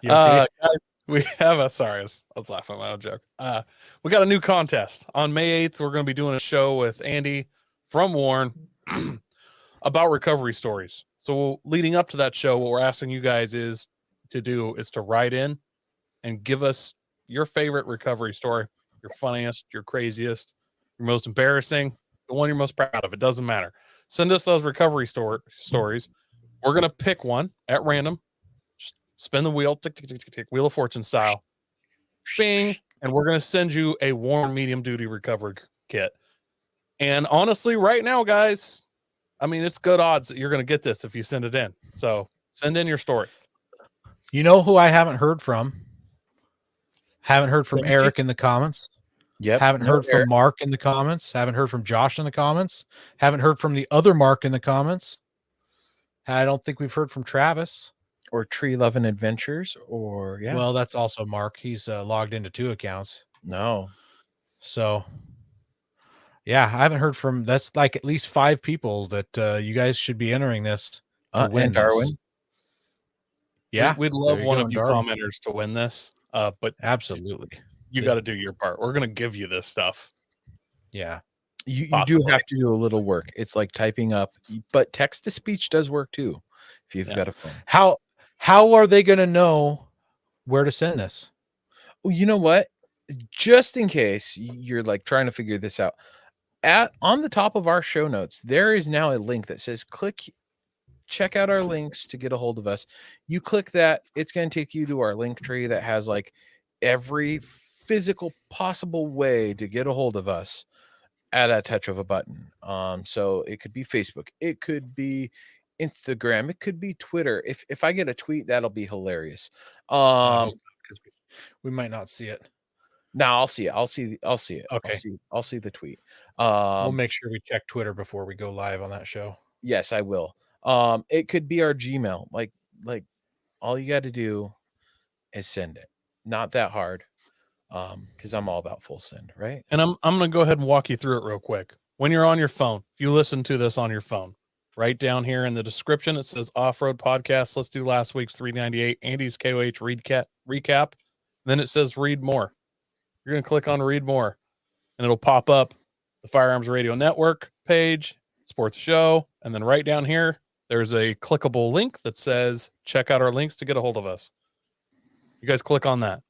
You okay? Guys, we have a sorry, I was laughing at my own joke. We got a new contest on May 8th. We're going to be doing a show with Andy from Warren about recovery stories. So leading up to that show, what we're asking you guys is to write in and give us your favorite recovery story, your funniest, your craziest, your most embarrassing, the one you're most proud of. It doesn't matter. Send us those recovery stories. We're going to pick one at random. Just spin the wheel, tick, tick, tick, tick, tick, Wheel of Fortune style. Bing. And we're going to send you a Warren medium duty recovery kit. And honestly, right now, guys, I mean, it's good odds that you're going to get this if you send it in. So send in your story. You know who I haven't heard from? Haven't heard from Eric in the comments. Yep. Haven't heard from Mark in the comments. Haven't heard from Josh in the comments. Haven't heard from the other Mark in the comments. I don't think we've heard from Travis. Or Tree Loving Adventures, or yeah. Well, that's also Mark. He's logged into 2 accounts. No. So yeah, I haven't heard from. That's like at least 5 people that you guys should be entering this to win. And Darwin. This. Yeah, we'd love one of you commenters to win this. But absolutely, you got to do your part. We're going to give you this stuff. Yeah, you do have to do a little work. It's like typing up, but text to speech does work too if you've got a phone. How are they going to know where to send this? Well, you know what? Just in case you're like trying to figure this out, on the top of our show notes, there is now a link that says check out our links to get a hold of us. You click that, it's going to take you to our link tree that has like every physical possible way to get a hold of us at a touch of a button. So it could be Facebook, it could be Instagram, it could be Twitter. If I get a tweet, that'll be hilarious. Because we might not see it. No, I'll see it. I'll see it. Okay. I'll see the tweet. We'll make sure we check Twitter before we go live on that show. Yes, I will. It could be our Gmail. Like all you got to do is send it. Not that hard. Because I'm all about full send, right? And I'm going to go ahead and walk you through it real quick. When you're on your phone, if you listen to this on your phone, right down here in the description, it says Off-Road Podcast. Let's do last week's 398, Andy's KOH recap. Then it says read more. You're going to click on read more, and it'll pop up the Firearms Radio Network page, support the show, and then right down here, there's a clickable link that says check out our links to get a hold of us. You guys click on that,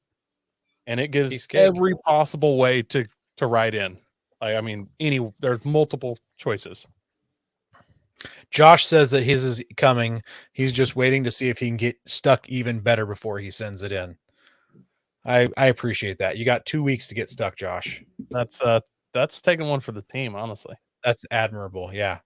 and it gives every possible way to write in. I mean, there's multiple choices. Josh says that his is coming. He's just waiting to see if he can get stuck even better before he sends it in. I appreciate that. You got 2 weeks to get stuck, Josh. That's taking one for the team, honestly. That's admirable. Yeah.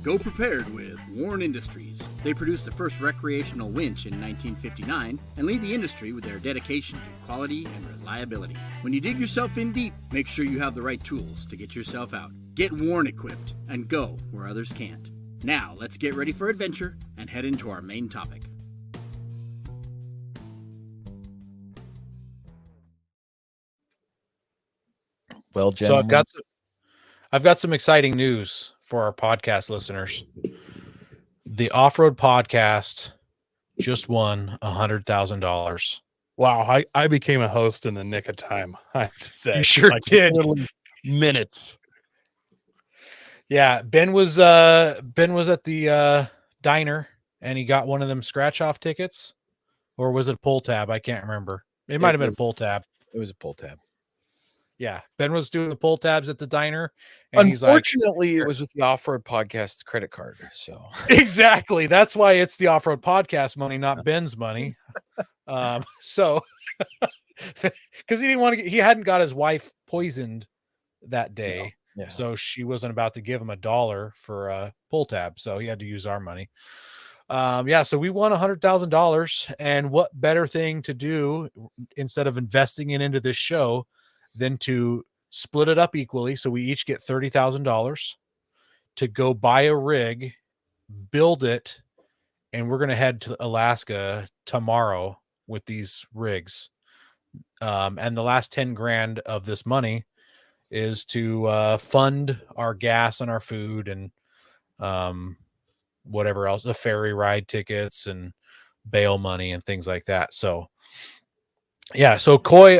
Go prepared with Warren Industries. They produced the first recreational winch in 1959 and lead the industry with their dedication to quality and reliability. When you dig yourself in deep, make sure you have the right tools to get yourself out. Get Warren equipped and go where others can't. Now, let's get ready for adventure and head into our main topic. Well, gentlemen. So I've got some exciting news for our podcast listeners. The Off-Road Podcast just won $100,000. Wow, I became a host in the nick of time. I have to say, you sure did. Minutes. Yeah, Ben was at the diner and he got one of them scratch off tickets, or was it a pull tab? I can't remember. It might have been a pull tab. It was a pull tab. Yeah, Ben was doing the pull tabs at the diner, and he's like, Unfortunately, it was with the Off-Road Podcast's credit card. So exactly. That's why it's the off-road podcast money, not Ben's money. So because he didn't want to he hadn't got his wife poisoned that day. yeah. So she wasn't about to give him $1 for a pull tab. So he had to use our money. Yeah, so we won $100,000. And what better thing to do instead of investing it into this show than to split it up equally? So we each get $30,000 to go buy a rig, build it, and we're going to head to Alaska tomorrow with these rigs. And the last 10 grand of this money is to fund our gas and our food and whatever else, the ferry ride tickets and bail money and things like that. So yeah, so Coy,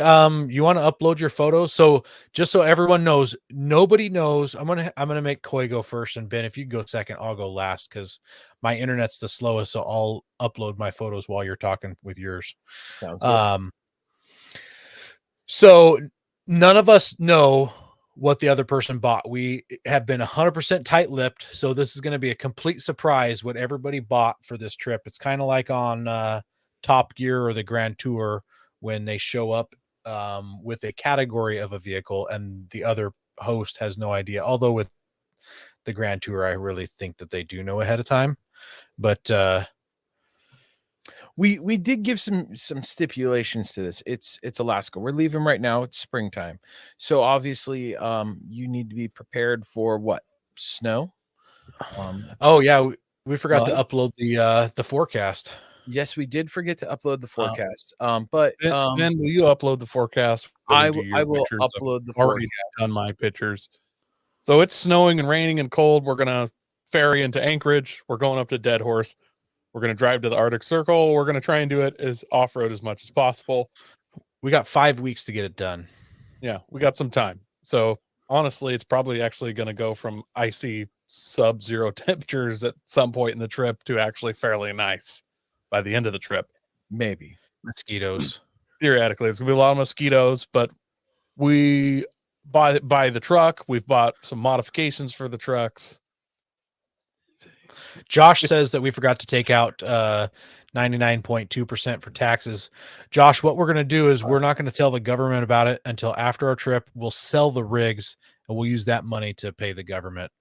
you want to upload your photos? So just so everyone knows, nobody knows. I'm gonna make Coy go first, and Ben, if you go second, I'll go last because my internet's the slowest. So I'll upload my photos while you're talking with yours. Sounds good. So none of us know what the other person bought. We have been 100% tight-lipped, so this is going to be a complete surprise what everybody bought for this trip. It's kind of like on Top Gear or the Grand Tour when they show up with a category of a vehicle and the other host has no idea. Although with the Grand Tour, I really think that they do know ahead of time. But we did give some stipulations to this. It's Alaska. We're leaving right now. It's springtime. So obviously you need to be prepared for what? Snow? Oh yeah, we forgot to upload the forecast. Yes, we did forget to upload the forecast. But then will you upload the forecast? I will upload the already forecast. done my pictures. So it's snowing and raining and cold. We're gonna ferry into Anchorage. We're going up to Dead Horse. We're gonna drive to the Arctic Circle. We're gonna try and do it as off-road as much as possible. We got 5 weeks to get it done. Yeah, we got some time. So honestly, it's probably actually gonna go from icy sub-zero temperatures at some point in the trip to actually fairly nice by the end of the trip. Maybe mosquitoes. Theoretically, it's gonna be a lot of mosquitoes, but we buy the truck. We've bought some modifications for the trucks. Josh says that we forgot to take out 99.2% for taxes. Josh, what we're going to do is we're not going to tell the government about it until after our trip. We'll sell the rigs and we'll use that money to pay the government.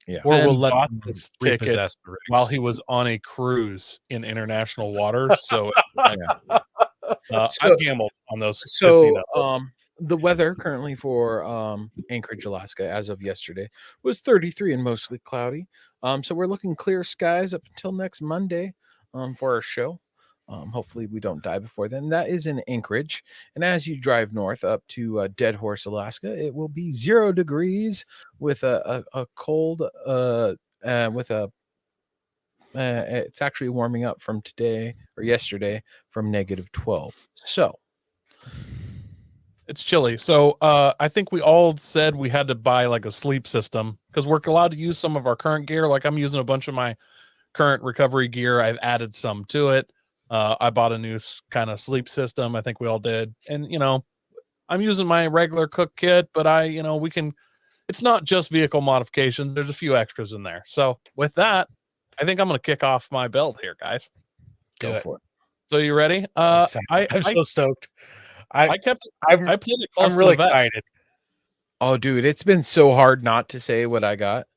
Yeah. Or Ben we'll let bought them this repossess ticket the rigs. while he was on a cruise in international waters. So I gambled on those casinos. The weather currently for Anchorage, Alaska, as of yesterday, was 33 and mostly cloudy. So we're looking clear skies up until next Monday for our show. Hopefully we don't die before then. That is in Anchorage. And as you drive north up to Dead Horse, Alaska, it will be 0 degrees with a cold, it's actually warming up from today or yesterday from -12. So it's chilly. So I think we all said we had to buy like a sleep system because we're allowed to use some of our current gear. Like I'm using a bunch of my current recovery gear. I've added some to it. I bought a new kind of sleep system. I think we all did. And, I'm using my regular cook kit, but it's not just vehicle modifications. There's a few extras in there. So with that, I think I'm going to kick off my build here, guys. Go for it. So you ready? I'm so stoked. I played it close I'm really to the vest. excited. Oh, dude, it's been so hard not to say what I got.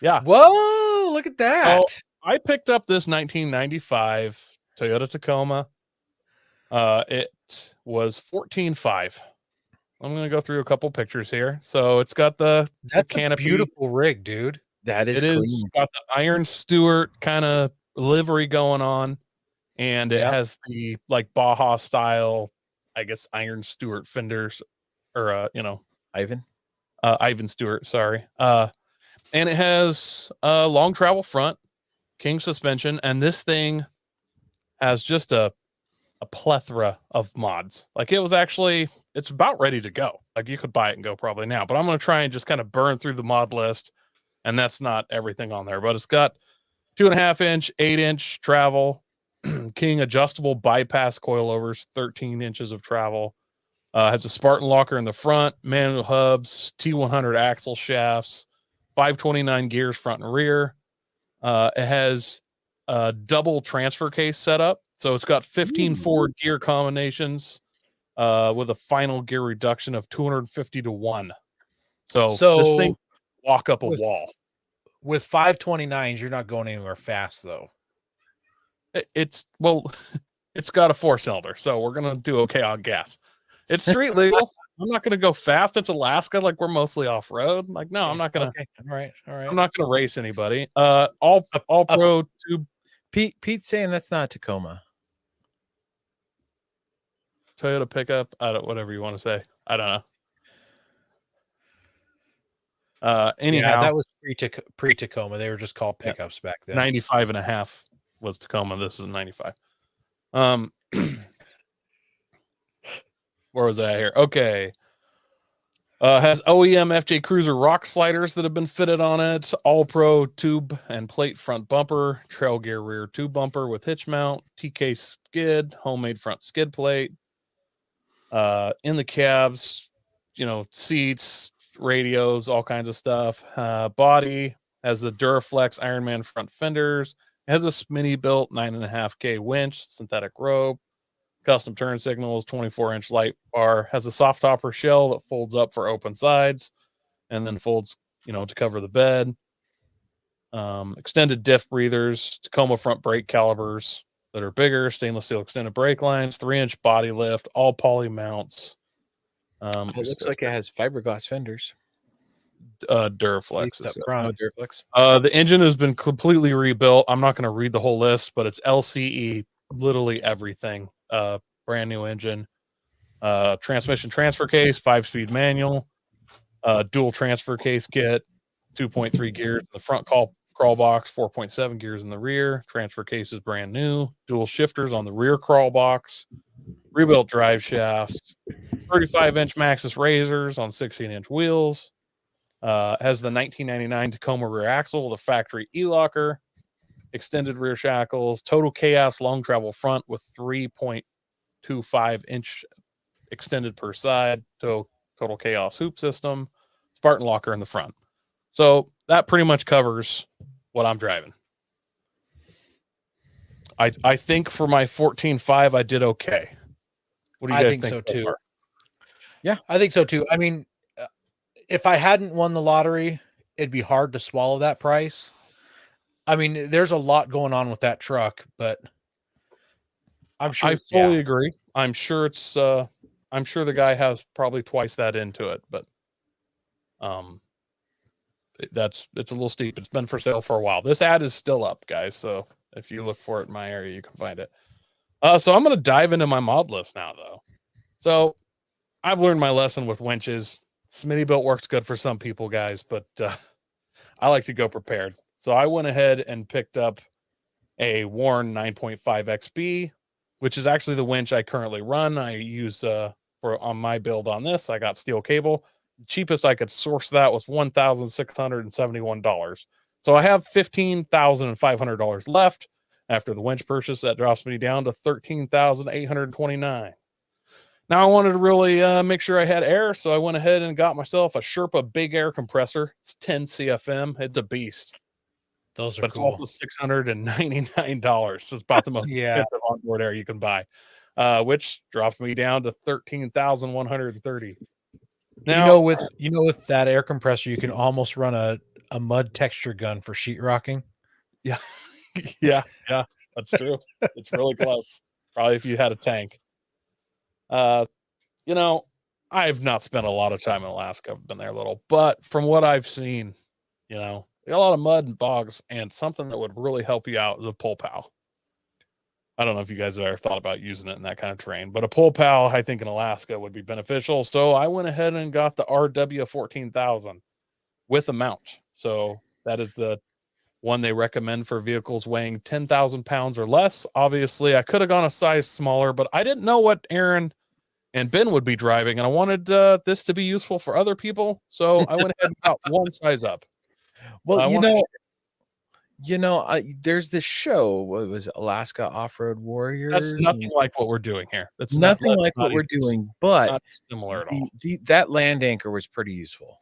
Yeah. Whoa, look at that. So I picked up this 1995 Toyota Tacoma. It was $14,500. I'm going to go through a couple pictures here. So it's got the canopy. A beautiful rig, dude. That is It clean. is got the Iron Stewart kind of livery going on. And it has the like Baja style, I guess, Iron Stewart fenders or, Ivan Stewart, sorry. And it has a long travel front, king suspension. And this thing has just a plethora of mods. Like it's about ready to go. Like you could buy it and go probably now, but I'm going to try and just kind of burn through the mod list. And that's not everything on there, but it's got 2.5 inch, 8-inch travel. King adjustable bypass coilovers, 13 inches of travel. Has a Spartan locker in the front, manual hubs, T100 axle shafts, 529 gears front and rear. It has a double transfer case setup. So it's got 15 forward gear combinations with a final gear reduction of 250 to 1. So this thing walk up a wall. With 529s, you're not going anywhere fast, though. It's got a 4-cylinder, so we're gonna do okay on gas. It's street legal. I'm not gonna go fast. It's Alaska, like we're mostly off road. Like, no, I'm not gonna. Okay. All right. I'm not gonna race anybody. All pro tube. Pete's saying that's not Tacoma. Toyota pickup. Whatever you want to say. I don't know. Anyhow, Yeah, that was pre Tacoma. They were just called pickups back then. 95.5 was Tacoma. This is 95. Where was I here? Okay. Has OEM FJ Cruiser rock sliders that have been fitted on it. All pro tube and plate front bumper. Trail gear rear tube bumper with hitch mount. TK skid. Homemade front skid plate. In the cabs, seats, radios, all kinds of stuff. Body has the Duraflex Ironman front fenders. It has a Smitty built 9.5K winch, synthetic rope, custom turn signals, 24-inch light bar. Has a soft topper shell that folds up for open sides and then folds, to cover the bed. Extended diff breathers, Tacoma front brake calipers that are bigger, stainless steel extended brake lines, 3-inch body lift, all poly mounts. It looks like it has fiberglass fenders. Duraflex. Up front. Duraflex. The engine has been completely rebuilt. I'm not going to read the whole list, but it's LCE, literally everything. Brand new engine. Transmission transfer case, 5-speed manual, dual transfer case kit, 2.3 gears in the front crawl box, 4.7 gears in the rear. Transfer case is brand new. Dual shifters on the rear crawl box. Rebuilt drive shafts. 35-inch Maxxis razors on 16-inch wheels. Has the 1999 Tacoma rear axle with a factory e-locker. Extended rear shackles. Total Chaos long travel front with 3.25-inch extended per side. Total Chaos hoop system. Spartan locker in the front. So that pretty much covers what I'm driving. I think for my 14.5, I did okay. What do you guys think so too. far? Yeah, I think so too. I mean, if I hadn't won the lottery, it'd be hard to swallow that price. I mean, there's a lot going on with that truck, but I'm sure I fully agree. I'm sure it's I'm sure the guy has probably twice that into it, but it's a little steep. It's been for sale for a while. This ad is still up, guys, so if you look for it in my area, you can find it. So I'm going to dive into my mod list now, though. So I've learned my lesson with winches. Smitty built works good for some people, guys, but I like to go prepared. So I went ahead and picked up a Warn 9.5 XB, which is actually the winch I currently run. I use on my build on this. I got steel cable. The cheapest I could source that was $1,671. So I have $15,500 left. After the winch purchase, that drops me down to $13,829. Now I wanted to really make sure I had air, so I went ahead and got myself a Sherpa big air compressor. It's 10 CFM. It's a beast. Those are but cool. It's also $699. So it's about the most expensive onboard air you can buy, which dropped me down to $13,130. Now, with that air compressor, you can almost run a mud texture gun for sheetrocking. Yeah. yeah, that's true. It's really close. Probably if you had a tank. I've not spent a lot of time in Alaska. I've been there a little, but from what I've seen, you got a lot of mud and bogs, and something that would really help you out is a pull pal. I don't know if you guys have ever thought about using it in that kind of terrain, but a pull pal, I think in Alaska would be beneficial. So I went ahead and got the RW 14,000 with a mount. So that is the one they recommend for vehicles weighing 10,000 pounds or less. Obviously, I could have gone a size smaller, but I didn't know what Aaron and Ben would be driving, and I wanted this to be useful for other people. So I went ahead and got one size up. Well, There's this show. What was it, Alaska Off-Road Warriors? That's nothing like what we're doing here. That's nothing let's like not what we're even- doing, it's but not similar at all. that land anchor was pretty useful.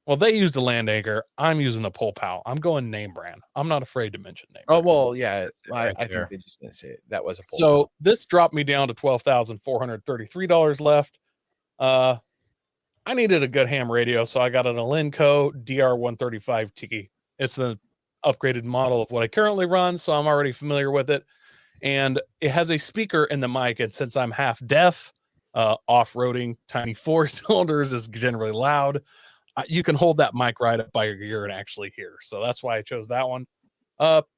Well, they used a land anchor. I'm using a pole pal. I'm going name brand. I'm not afraid to mention name Oh brands. well, yeah. right I there. think they just didn't say it. That was a pull So this dropped me down to $12,433 left. I needed a good ham radio, so I got an Alinco DR135T. It's the upgraded model of what I currently run, so I'm already familiar with it. And it has a speaker in the mic, and since I'm half deaf, off-roading tiny 4 cylinders is generally loud. You can hold that mic right up by your ear and actually hear. So that's why I chose that one.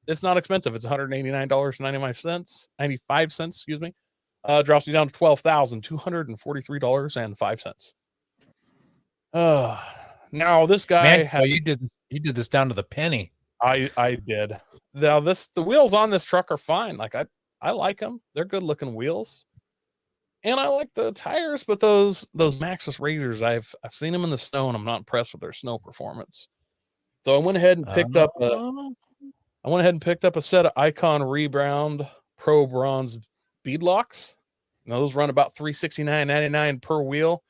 It's not expensive. It's $189.95. 95 cents, excuse me. Drops you down to $12,243.05. Now this guy Man, you did this down to the penny. I did. Now the wheels on this truck are fine. Like I like them. They're good looking wheels. And I like the tires, but those Maxxis Razors, I've seen them in the snow, and I'm not impressed with their snow performance. So I went ahead and picked up a set of Icon Rebound Pro Bronze beadlocks. Now those run about $369.99 per wheel.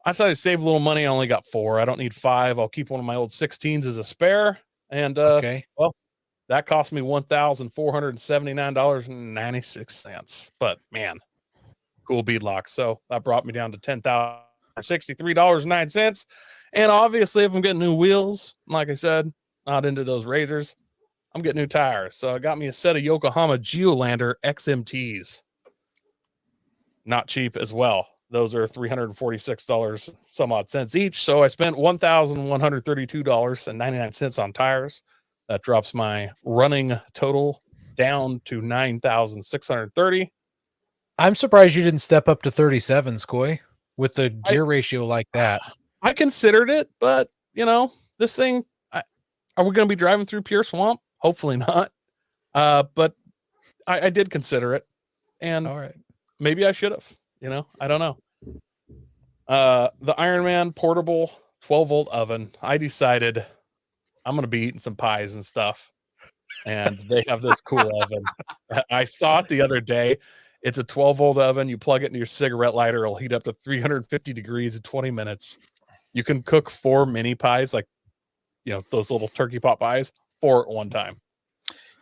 I decided to save a little money. I only got 4. I don't need 5. I'll keep one of my old 16s as a spare. And Okay. well, that cost me $1,479.96. But man, cool beadlocks. So that brought me down to $10,063.09. And obviously, if I'm getting new wheels, like I said, not into those razors, I'm getting new tires. So I got me a set of Yokohama Geolander XMTs. Not cheap as well. Those are $346 some odd cents each. So I spent $1,132.99 on tires. That drops my running total down to $9,630. I'm surprised you didn't step up to 37s, Coy, with the gear ratio like that. I considered it, but this thing, are we going to be driving through pure swamp? Hopefully not. But I did consider it, and All right. maybe I should have. I don't know. The Ironman portable 12-volt oven. I decided I'm going to be eating some pies and stuff, and they have this cool oven. I saw it the other day. It's a 12-volt oven. You plug it into your cigarette lighter. It'll heat up to 350 degrees in 20 minutes. You can cook 4 mini pies, like, those little turkey pot pies, 4 at one time.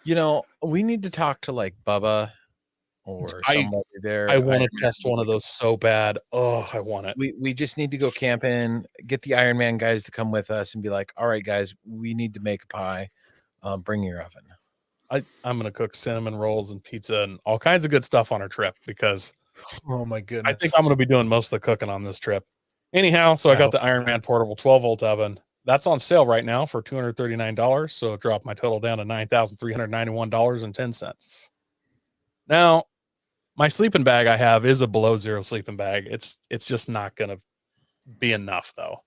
We need to talk to like Bubba or somebody there. I want to test one of those so bad. Oh, I want it. We just need to go camping, get the Iron Man guys to come with us and be like, all right, guys, we need to make a pie. Bring your oven. I'm going to cook cinnamon rolls and pizza and all kinds of good stuff on our trip because Oh my goodness. I think I'm going to be doing most of the cooking on this trip. Anyhow, so I got the Iron Man portable 12-volt oven. That's on sale right now for $239. So it dropped my total down to $9,391.10. Now, my sleeping bag I have is a below zero sleeping bag. It's just not going to be enough though.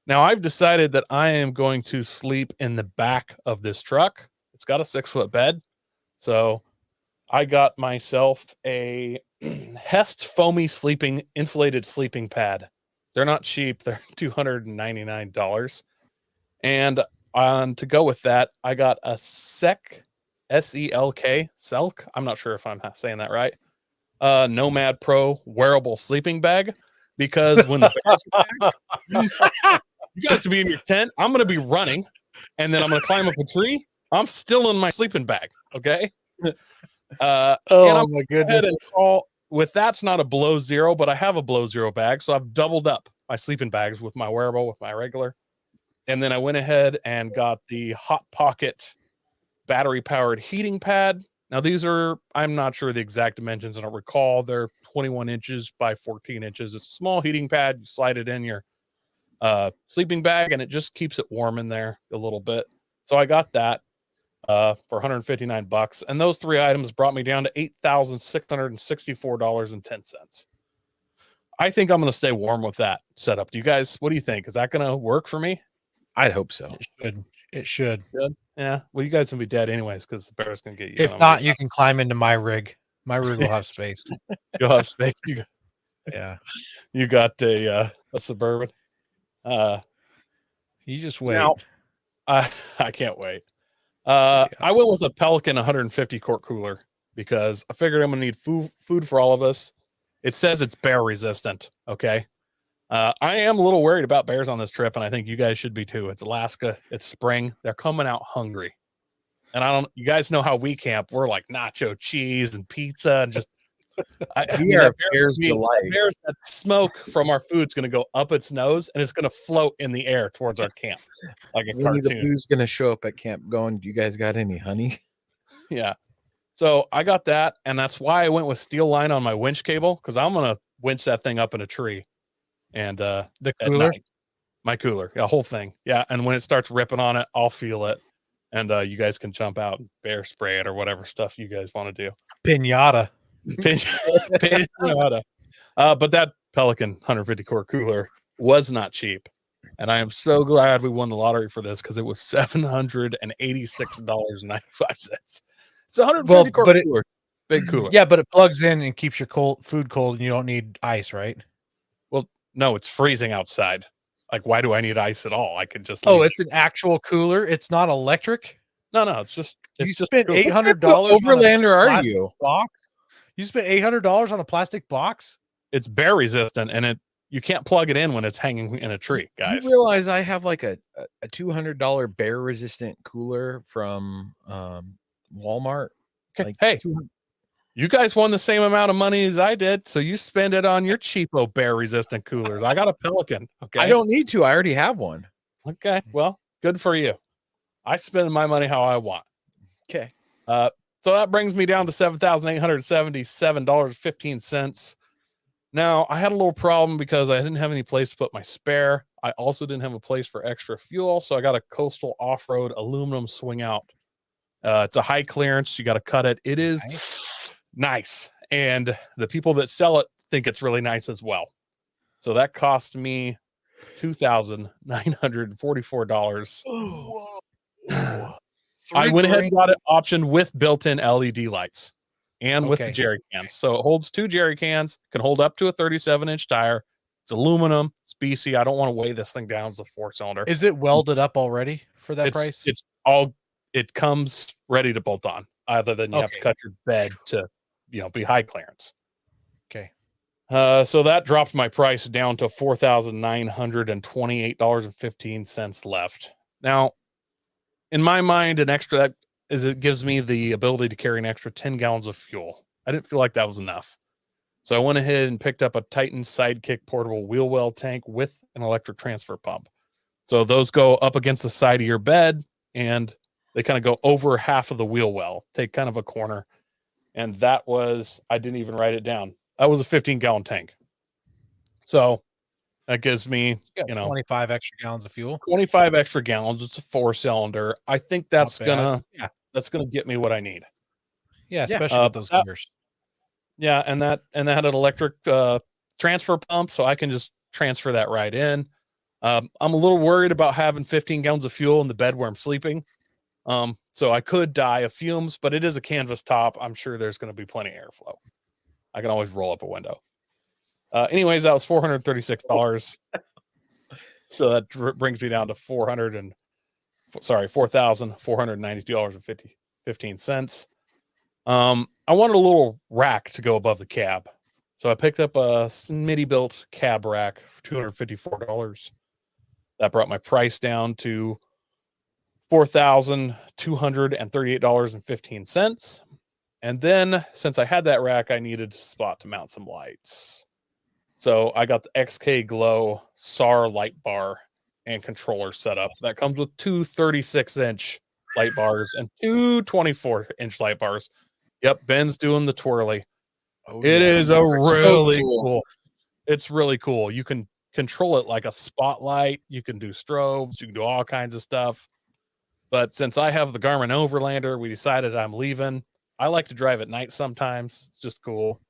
Now I've decided that I am going to sleep in the back of this truck. It's got a 6-foot bed. So I got myself a Hest foamy insulated sleeping pad. They're not cheap. They're $299. And to go with that, I got a SELK, S-E-L-K, SELK. I'm not sure if I'm saying that right. Nomad Pro wearable sleeping bag, because when the bears attack, you guys to be in your tent. I'm going to be running, and then I'm going to climb up a tree. I'm still in my sleeping bag. Okay. Oh my goodness. With that's not a below zero, but I have a below zero bag, so I've doubled up my sleeping bags with my wearable, with my regular, and then I went ahead and got the Hot Pocket battery powered heating pad. Now these are, I'm not sure the exact dimensions. I don't recall. They're 21 inches by 14 inches. It's a small heating pad. You slide it in your sleeping bag, and it just keeps it warm in there a little bit. So I got that for $159, and those 3 items brought me down to $8,664.10. I think I'm going to stay warm with that setup. Do you guys, what do you think? Is that going to work for me? I'd hope so. It should. Good. Yeah. Well, you guys will be dead anyways because the bear's going to get you. If not, you can climb into my rig. My rig will have space. You'll have space. Yeah. You got a Suburban. You just wait. Now, I can't wait. Yeah. I went with a Pelican 150 quart cooler because I figured I'm gonna need food for all of us. It says it's bear resistant. Okay. I am a little worried about bears on this trip, and I think you guys should be too. It's Alaska. It's spring. They're coming out hungry. And you guys know how we camp. We're like nacho cheese and pizza and just, I We mean, are that bear's delight. that smoke from our food's going to go up its nose and it's going to float in the air towards our camp like a Winnie the cartoon. Pooh's gonna show up at camp going, "You guys got any honey?" Yeah. So I got that. And that's why I went with steel line on my winch cable because I'm going to winch that thing up in a tree. And The at cooler. night, my cooler, the whole thing. Yeah. And when it starts ripping on it, I'll feel it. And you guys can jump out and bear spray it or whatever stuff you guys want to do. Pinata. Pinata. But that Pelican 150 quart cooler was not cheap. And I am so glad we won the lottery for this because it was $786.95. It's 150 quart cooler. Big cooler. Yeah, but it plugs in and keeps your food cold, and you don't need ice, right? Well, no, it's freezing outside. Like, why do I need ice at all? I could just. Oh, it's an actual cooler. It's not electric. No, it's just. You It's just spent cooler. $800. Overlander are plastic you? box. You spent $800 on a plastic box. It's bear resistant, and you can't plug it in when it's hanging in a tree, guys. You realize I have like a $200 bear resistant cooler from Walmart. Okay, Like hey, 200 you guys won the same amount of money as I did, so you spend it on your cheapo bear resistant coolers. I got a Pelican. Okay, I don't need to. I already have one. Okay, well, good for you. I spend my money how I want. Okay. So that brings me down to $7,877.15. Now, I had a little problem because I didn't have any place to put my spare. I also didn't have a place for extra fuel, so I got a Coastal Off-Road aluminum swing out. It's a high clearance. You got to cut it. It is nice. And the people that sell it think it's really nice as well. So that cost me $2,944. I went ahead and got it optioned with built-in LED lights and with the jerry cans. So it holds 2 jerry cans, can hold up to a 37-inch tire. It's aluminum, it's BC. I don't want to weigh this thing down as a 4-cylinder. Is it welded up already for that price? It comes ready to bolt on, other than you have to cut your bed to, be high clearance. Okay. So that dropped my price down to $4,928.15 left. Now, in my mind, it gives me the ability to carry an extra 10 gallons of fuel. I didn't feel like that was enough. So I went ahead and picked up a Titan Sidekick portable wheel well tank with an electric transfer pump. So those go up against the side of your bed and they kind of go over half of the wheel well, take kind of a corner. And that was, I didn't even write it down. That was a 15-gallon tank. So that gives me, 25 extra gallons of fuel. 25 extra gallons. It's a 4-cylinder. I think that's gonna get me what I need. Yeah, especially with those gears. Yeah, and that had an electric transfer pump, so I can just transfer that right in. I'm a little worried about having 15 gallons of fuel in the bed where I'm sleeping. So I could die of fumes, but it is a canvas top. I'm sure there's going to be plenty of airflow. I can always roll up a window. Anyways, that was $436. So that brings me down to $4,492.15. I wanted a little rack to go above the cab. So I picked up a Smitty built cab rack for $254. That brought my price down to $4,238.15. And then since I had that rack, I needed a spot to mount some lights. So I got the XK Glow SAR light bar and controller set up. That comes with 2 36-inch light bars and 2 24-inch light bars. Yep, Ben's doing the twirly. It is a really cool. It's really cool. You can control it like a spotlight. You can do strobes. You can do all kinds of stuff. But since I have the Garmin Overlander, we decided I'm leaving. I like to drive at night sometimes. It's just cool.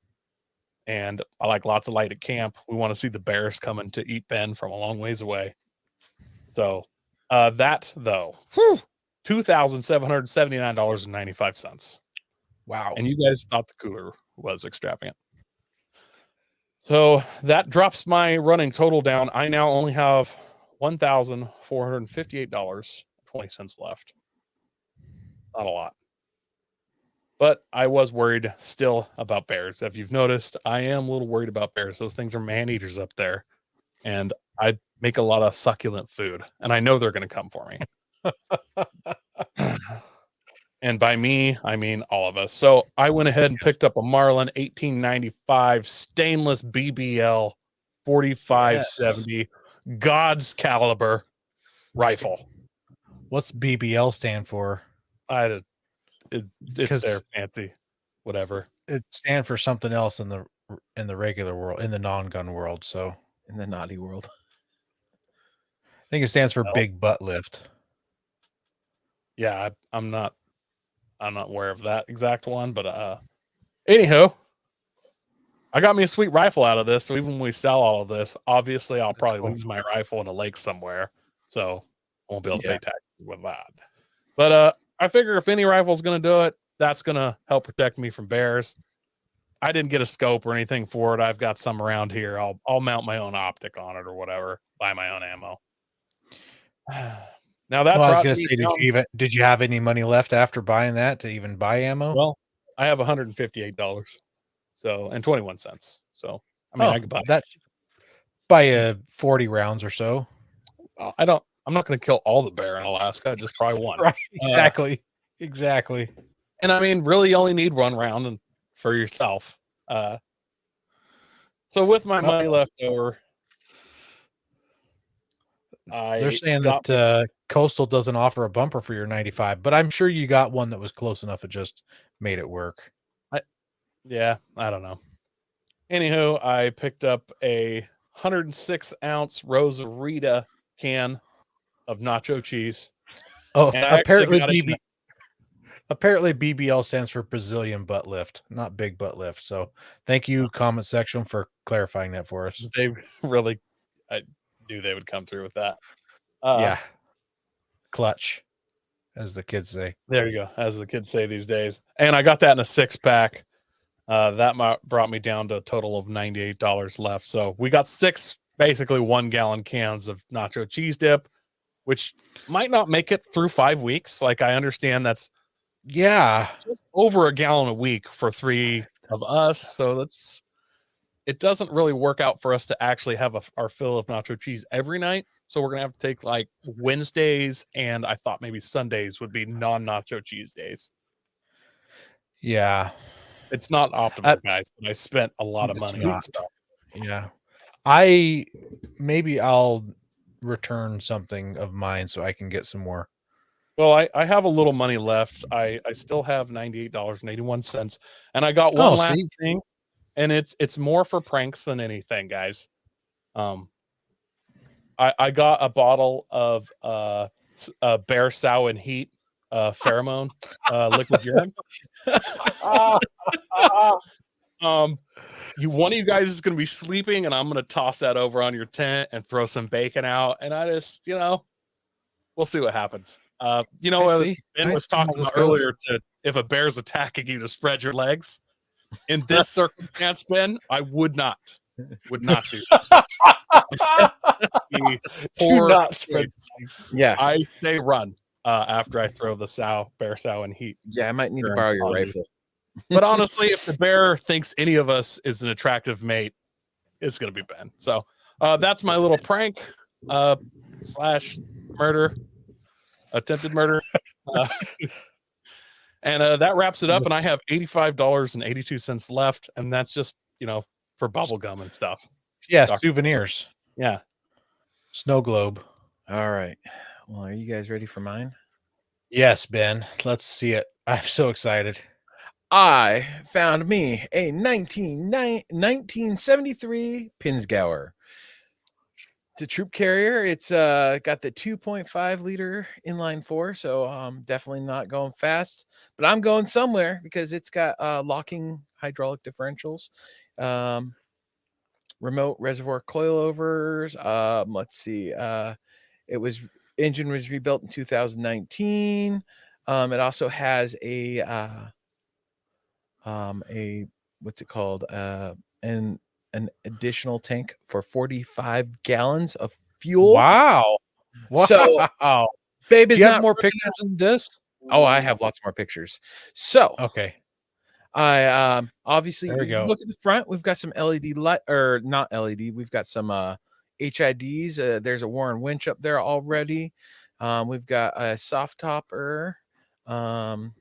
And I like lots of light at camp. We want to see the bears coming to eat Ben from a long ways away. So that, though, $2,779.95. Wow. And you guys thought the cooler was extravagant. So that drops my running total down. I now only have $1,458.20 left. Not a lot. But I was worried still about bears. If you've noticed, I am a little worried about bears. Those things are man eaters up there. And I make a lot of succulent food. And I know they're going to come for me. And by me, I mean all of us. So I went ahead and picked up a Marlin 1895 stainless BBL 4570 God's caliber rifle. What's BBL stand for? It's their fancy, whatever. It stand for something else in the regular world, in the non-gun world. So In the naughty world. I think it stands for big butt lift. Yeah, I'm not aware of that exact one, but anywho, I got me a sweet rifle out of this. So even when we sell all of this, obviously I'll probably lose my rifle in a lake somewhere, so I won't be able to pay taxes with that. But I figure if any rifle's going to do it, that's going to help protect me from bears. I didn't get a scope or anything for it. I've got some around here. I'll mount my own optic on it or whatever. Buy my own ammo. Now that I was going to say, did you have any money left after buying that to even buy ammo? Well, I have $158, so and 21 cents. So I mean, I could buy that. Buy 40 rounds or so. I'm not going to kill all the bear in Alaska. Just probably one. Right. Exactly. And I mean, really, you only need one round and for yourself. So with my money left over, they're saying that Coastal doesn't offer a bumper for your 95, but I'm sure you got one that was close enough. It just made it work. I don't know. Anywho, I picked up a 106-ounce Rosarita can of nacho cheese. Oh, apparently BBL stands for Brazilian butt lift, not big butt lift. So thank you, comment section, for clarifying that for us. They really, I knew they would come through with that. Yeah. Clutch, as the kids say. There you go, as the kids say these days. And I got that in a 6-pack. That brought me down to a total of $98 left. So we got 6 basically 1-gallon cans of nacho cheese dip, which might not make it through 5 weeks. Like, I understand that's just over a gallon a week for 3 of us. So it doesn't really work out for us to actually have our fill of nacho cheese every night. So we're gonna have to take like Wednesdays, and I thought maybe Sundays would be non-nacho cheese days. Yeah, it's not optimal, guys. But I spent a lot of money on stuff. Yeah, maybe I'll return something of mine so I can get some more. Well, I have a little money left. I still have $98.81, and I got one last thing, and it's more for pranks than anything, guys. I got a bottle of bear sow and heat pheromone liquid urine. One of you guys is going to be sleeping, and I'm going to toss that over on your tent and throw some bacon out, and I just, we'll see what happens. Ben was talking about earlier if a bear's attacking you to spread your legs. In this circumstance, Ben, I would not do that. Do not spread legs. Yeah, I say run after I throw the bear sow and heat. Yeah, I might need to borrow your rifle. But honestly, if the bear thinks any of us is an attractive mate, it's going to be Ben. So that's my little prank / murder, attempted murder. And that wraps it up. And I have $85.82 left. And that's just, for bubble gum and stuff. Yeah, souvenirs. Yeah. Snow globe. All right. Well, are you guys ready for mine? Yes, Ben. Let's see it. I'm so excited. I found me a 1973 Pinzgauer. It's a troop carrier. It's got the 2.5 liter inline 4, so definitely not going fast, but I'm going somewhere because it's got locking hydraulic differentials, remote reservoir coilovers. Let's see. Engine was rebuilt in 2019. It also has a what's it called? An additional tank for 45 gallons of fuel. Wow. So, babe, do you have more pictures than this? Oh, I have lots more pictures. So Okay. I obviously There we go. look at the front. We've got some LED light, or not LED. We've got some HIDs. There's a Warren winch up there already. We've got a soft topper. Now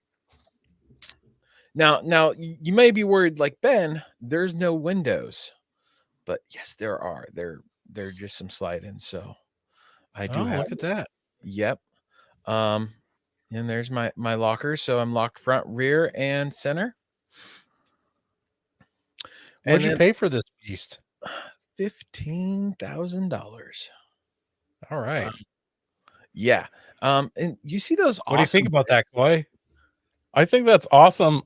you may be worried, like Ben, there's no windows, but yes, there are. They're just some slide-ins. So I do have. Look at that. Yep. And there's my locker. So I'm locked front, rear, and center. What'd you then pay for this beast? $15,000. All right. Yeah. And you see those What do you think awesome about that, Coy? I think that's awesome.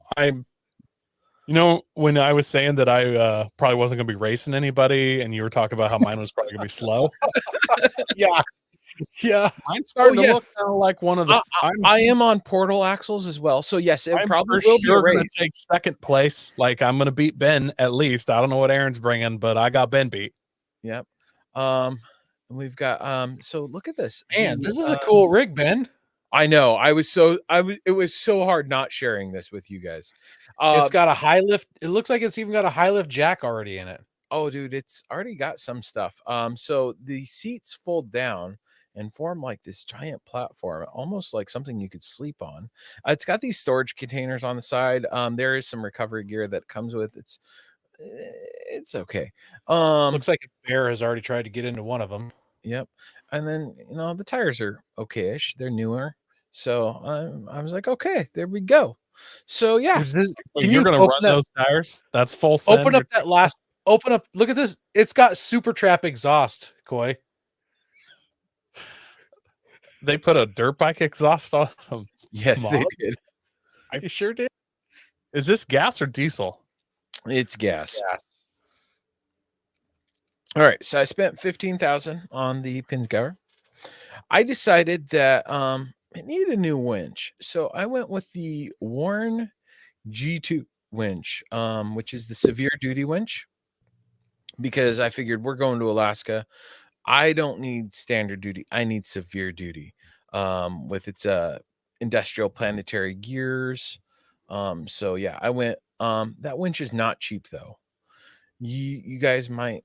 When I was saying that I probably wasn't going to be racing anybody, and you were talking about how mine was probably going to be slow. Yeah. Yeah. Mine's starting yeah. to look kind of like one of the. I am on portal axles as well. So yes, it I'm probably for will be a sure going race. to take second place. Like I'm going to beat Ben at least. I don't know what Aaron's bringing, but I got Ben beat. Yep. We've got so look at this. Man, this is a cool rig, Ben. I know. It was so hard not sharing this with you guys. It's got a high lift. It looks like it's even got a high lift jack already in it. Oh, dude, it's already got some stuff. So the seats fold down and form like this giant platform, almost like something you could sleep on. It's got these storage containers on the side. There is some recovery gear that comes with it. It's okay. Looks like a bear has already tried to get into one of them. Yep. And then the tires are okay-ish. They're newer. So I was like, okay, there we go. So yeah. Wait, you're going to run those tires? That's full send. Open up that last. Open up. Look at this. It's got Super Trap exhaust, Coy. They put a dirt bike exhaust on them. Yes, they did. I sure did. Is this gas or diesel? It's gas. All right, so I spent $15,000 on the Pinsgauer. I decided that it needed a new winch, so I went with the Warren G2 winch, which is the severe duty winch, because I figured we're going to Alaska. I don't need standard duty. I need severe duty with its industrial planetary gears. So yeah, I went. That winch is not cheap though. You guys might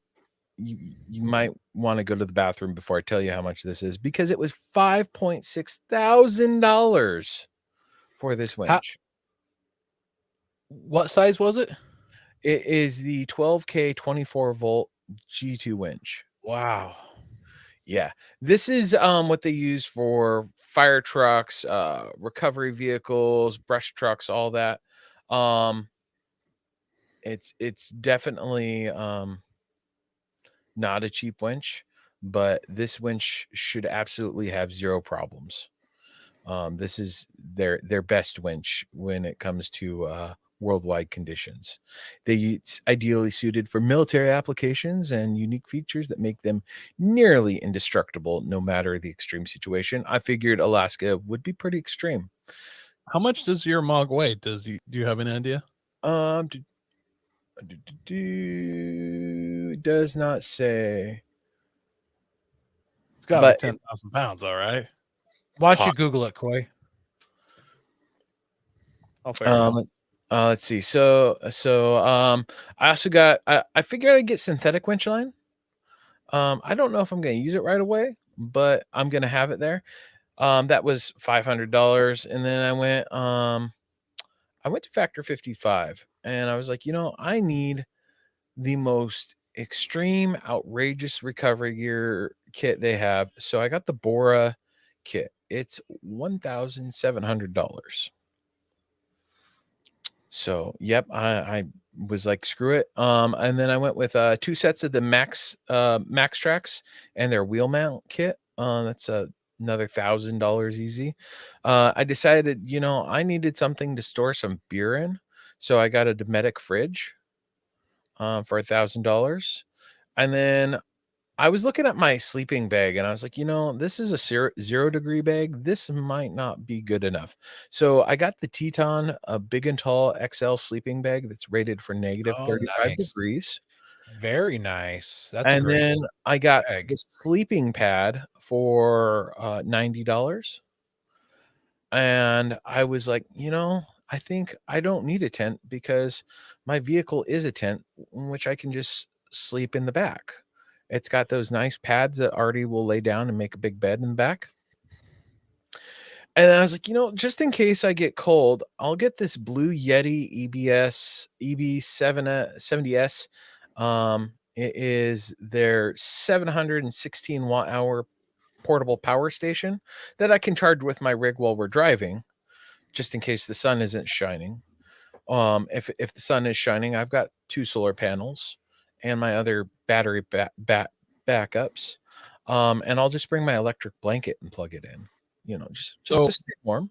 you might want to go to the bathroom before I tell you how much this is, because it was $5,600 for this winch. What size was it? It is the 12K 24 volt G2 winch. Wow. Yeah, this is what they use for fire trucks, recovery vehicles, brush trucks, all that. It's definitely not a cheap winch, but this winch should absolutely have zero problems. This is their best winch when it comes to worldwide conditions. It's ideally suited for military applications and unique features that make them nearly indestructible no matter the extreme situation. I figured Alaska would be pretty extreme. How much does your mug weigh? Do you have an idea? It does not say. It's got to be 10,000 pounds, all right. Why don't you Google it, Coy? Let's see. So I also got. I figured I'd get synthetic winch line. I don't know if I'm going to use it right away, but I'm going to have it there. That was $500, and then I went to Factor 55, and I was like, I need the most extreme, outrageous recovery gear kit they have. So I got the Bora kit. It's $1,700. So yep, I was like, screw it. And then I went with 2 sets of the Max Tracks and their wheel mount kit. That's another $1,000 easy. I decided, I needed something to store some beer in, so I got a Dometic fridge for $1,000. And then I was looking at my sleeping bag, and I was like, this is a 0 degree bag. This might not be good enough. So I got the Teton, a big and tall XL sleeping bag that's rated for negative 35 degrees. Very nice. And then I got the sleeping pad for $90. And I was like, I think I don't need a tent because my vehicle is a tent, in which I can just sleep in the back. It's got those nice pads that Artie will lay down and make a big bed in the back. And I was like, just in case I get cold, I'll get this Blue Yeti EB70S. It is their 716 watt hour portable power station that I can charge with my rig while we're driving, just in case the sun isn't shining. If the sun is shining, I've got 2 solar panels and my other battery backups. And I'll just bring my electric blanket and plug it in, just So- to stay warm.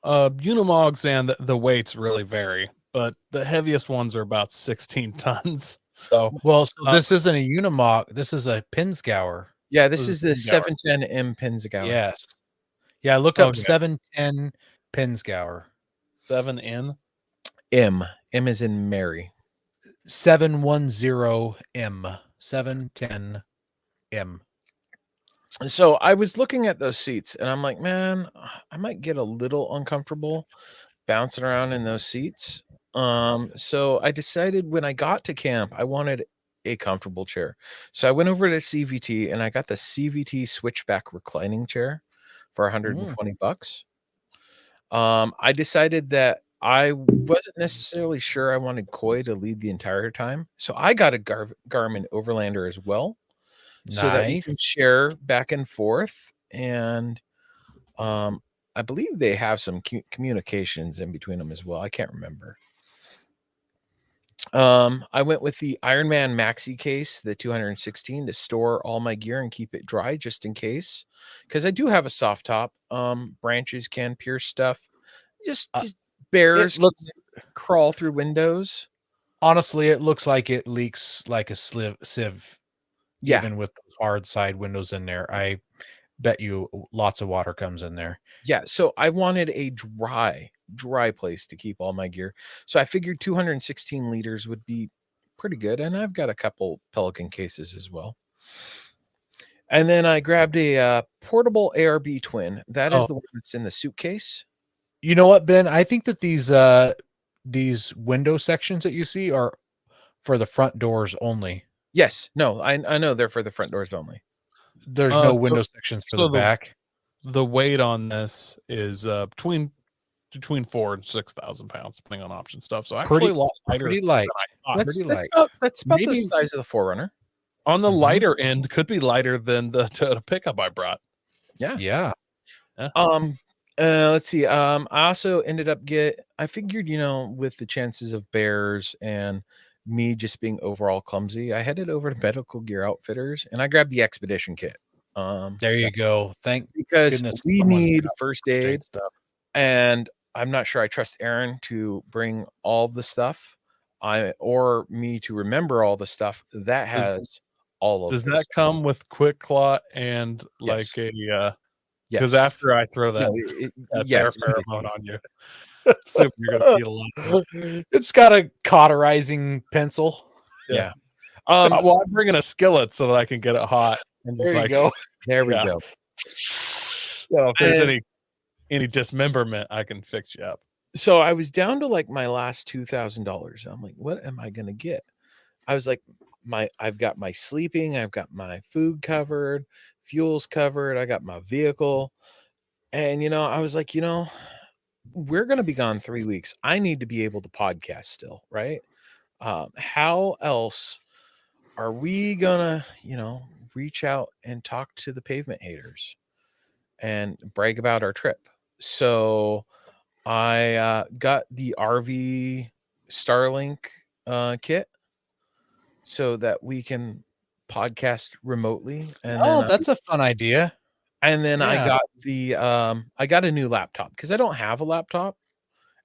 Unimogs and the weights really vary, but the heaviest ones are about 16 tons. So Well, so this isn't a Unimog. This is a Pinsgauer. Yeah, this Those is the Pinsgauer. 710M Pinsgauer. Yes. Yeah, look up Okay. 710 Pinsgauer. 7N. M is in Mary. 710M. 710M. So I was looking at those seats and I'm like, man, I might get a little uncomfortable bouncing around in those seats. So I decided when I got to camp, I wanted a comfortable chair. So I went over to CVT and I got the CVT switchback reclining chair for 120 bucks. I decided that I wasn't necessarily sure I wanted Koi to lead the entire time. So I got a Garmin Overlander as well. So that we can Nice. share back and forth. And I believe they have some communications in between them as well. I can't remember. I went with the Ironman Maxi case, the 216, to store all my gear and keep it dry just in case. Because I do have a soft top. Branches can pierce stuff. Just bears It looks, crawl through windows. honestly, it looks like it leaks like a sieve. Yeah. Even with those hard side windows in there. I bet you lots of water comes in there. Yeah, so I wanted a dry place to keep all my gear. So I figured 216 liters would be pretty good. And I've got a couple Pelican cases as well. And then I grabbed a portable ARB twin. That is the one that's in the suitcase. You know what, Ben? I think that these window sections that you see are for the front doors only. Yes. No, I know they're for the front doors only. There's no So- window sections for so the the- back. The weight on this is between 4,000 and 6,000 pounds, depending on option stuff. So actually, Pretty- a lot lighter. Pretty light. That's Pretty light. that's about the Maybe- size of the Forerunner. On the Mhm. lighter end, could be lighter than the Toyota pickup I brought. Yeah. Let's see. I also ended up I figured, with the chances of bears and me just being overall clumsy, I headed over to Medical Gear Outfitters and I grabbed the expedition kit. There you go. Thank Because goodness we someone need got first first aid, stuff. and I'm not sure I trust Aaron to bring all the stuff, or me to remember all the stuff that has all of. Does this that come with Quick Claw and like Yes. a? Yes. Because after I throw that, No, yes, bear pheromone on you, super, you're gonna feel a lot. It's got a cauterizing pencil. yeah. Well, I'm bringing a skillet so that I can get it hot and just There you like, go. There we yeah. go. if there's And- any dismemberment, I can fix you up. So I was down to like my last $2,000. I'm like, what am I gonna get? I was like, I've got my sleeping, I've got my food covered, fuels covered, I got my vehicle. And I was like, we're gonna be gone 3 weeks. I need to be able to podcast still, right? How else are we gonna, reach out and talk to the pavement haters and brag about our trip? So I got the RV Starlink kit so that we can podcast remotely. And Oh, then, that's a fun idea. I yeah. got I got a new laptop because I don't have a laptop,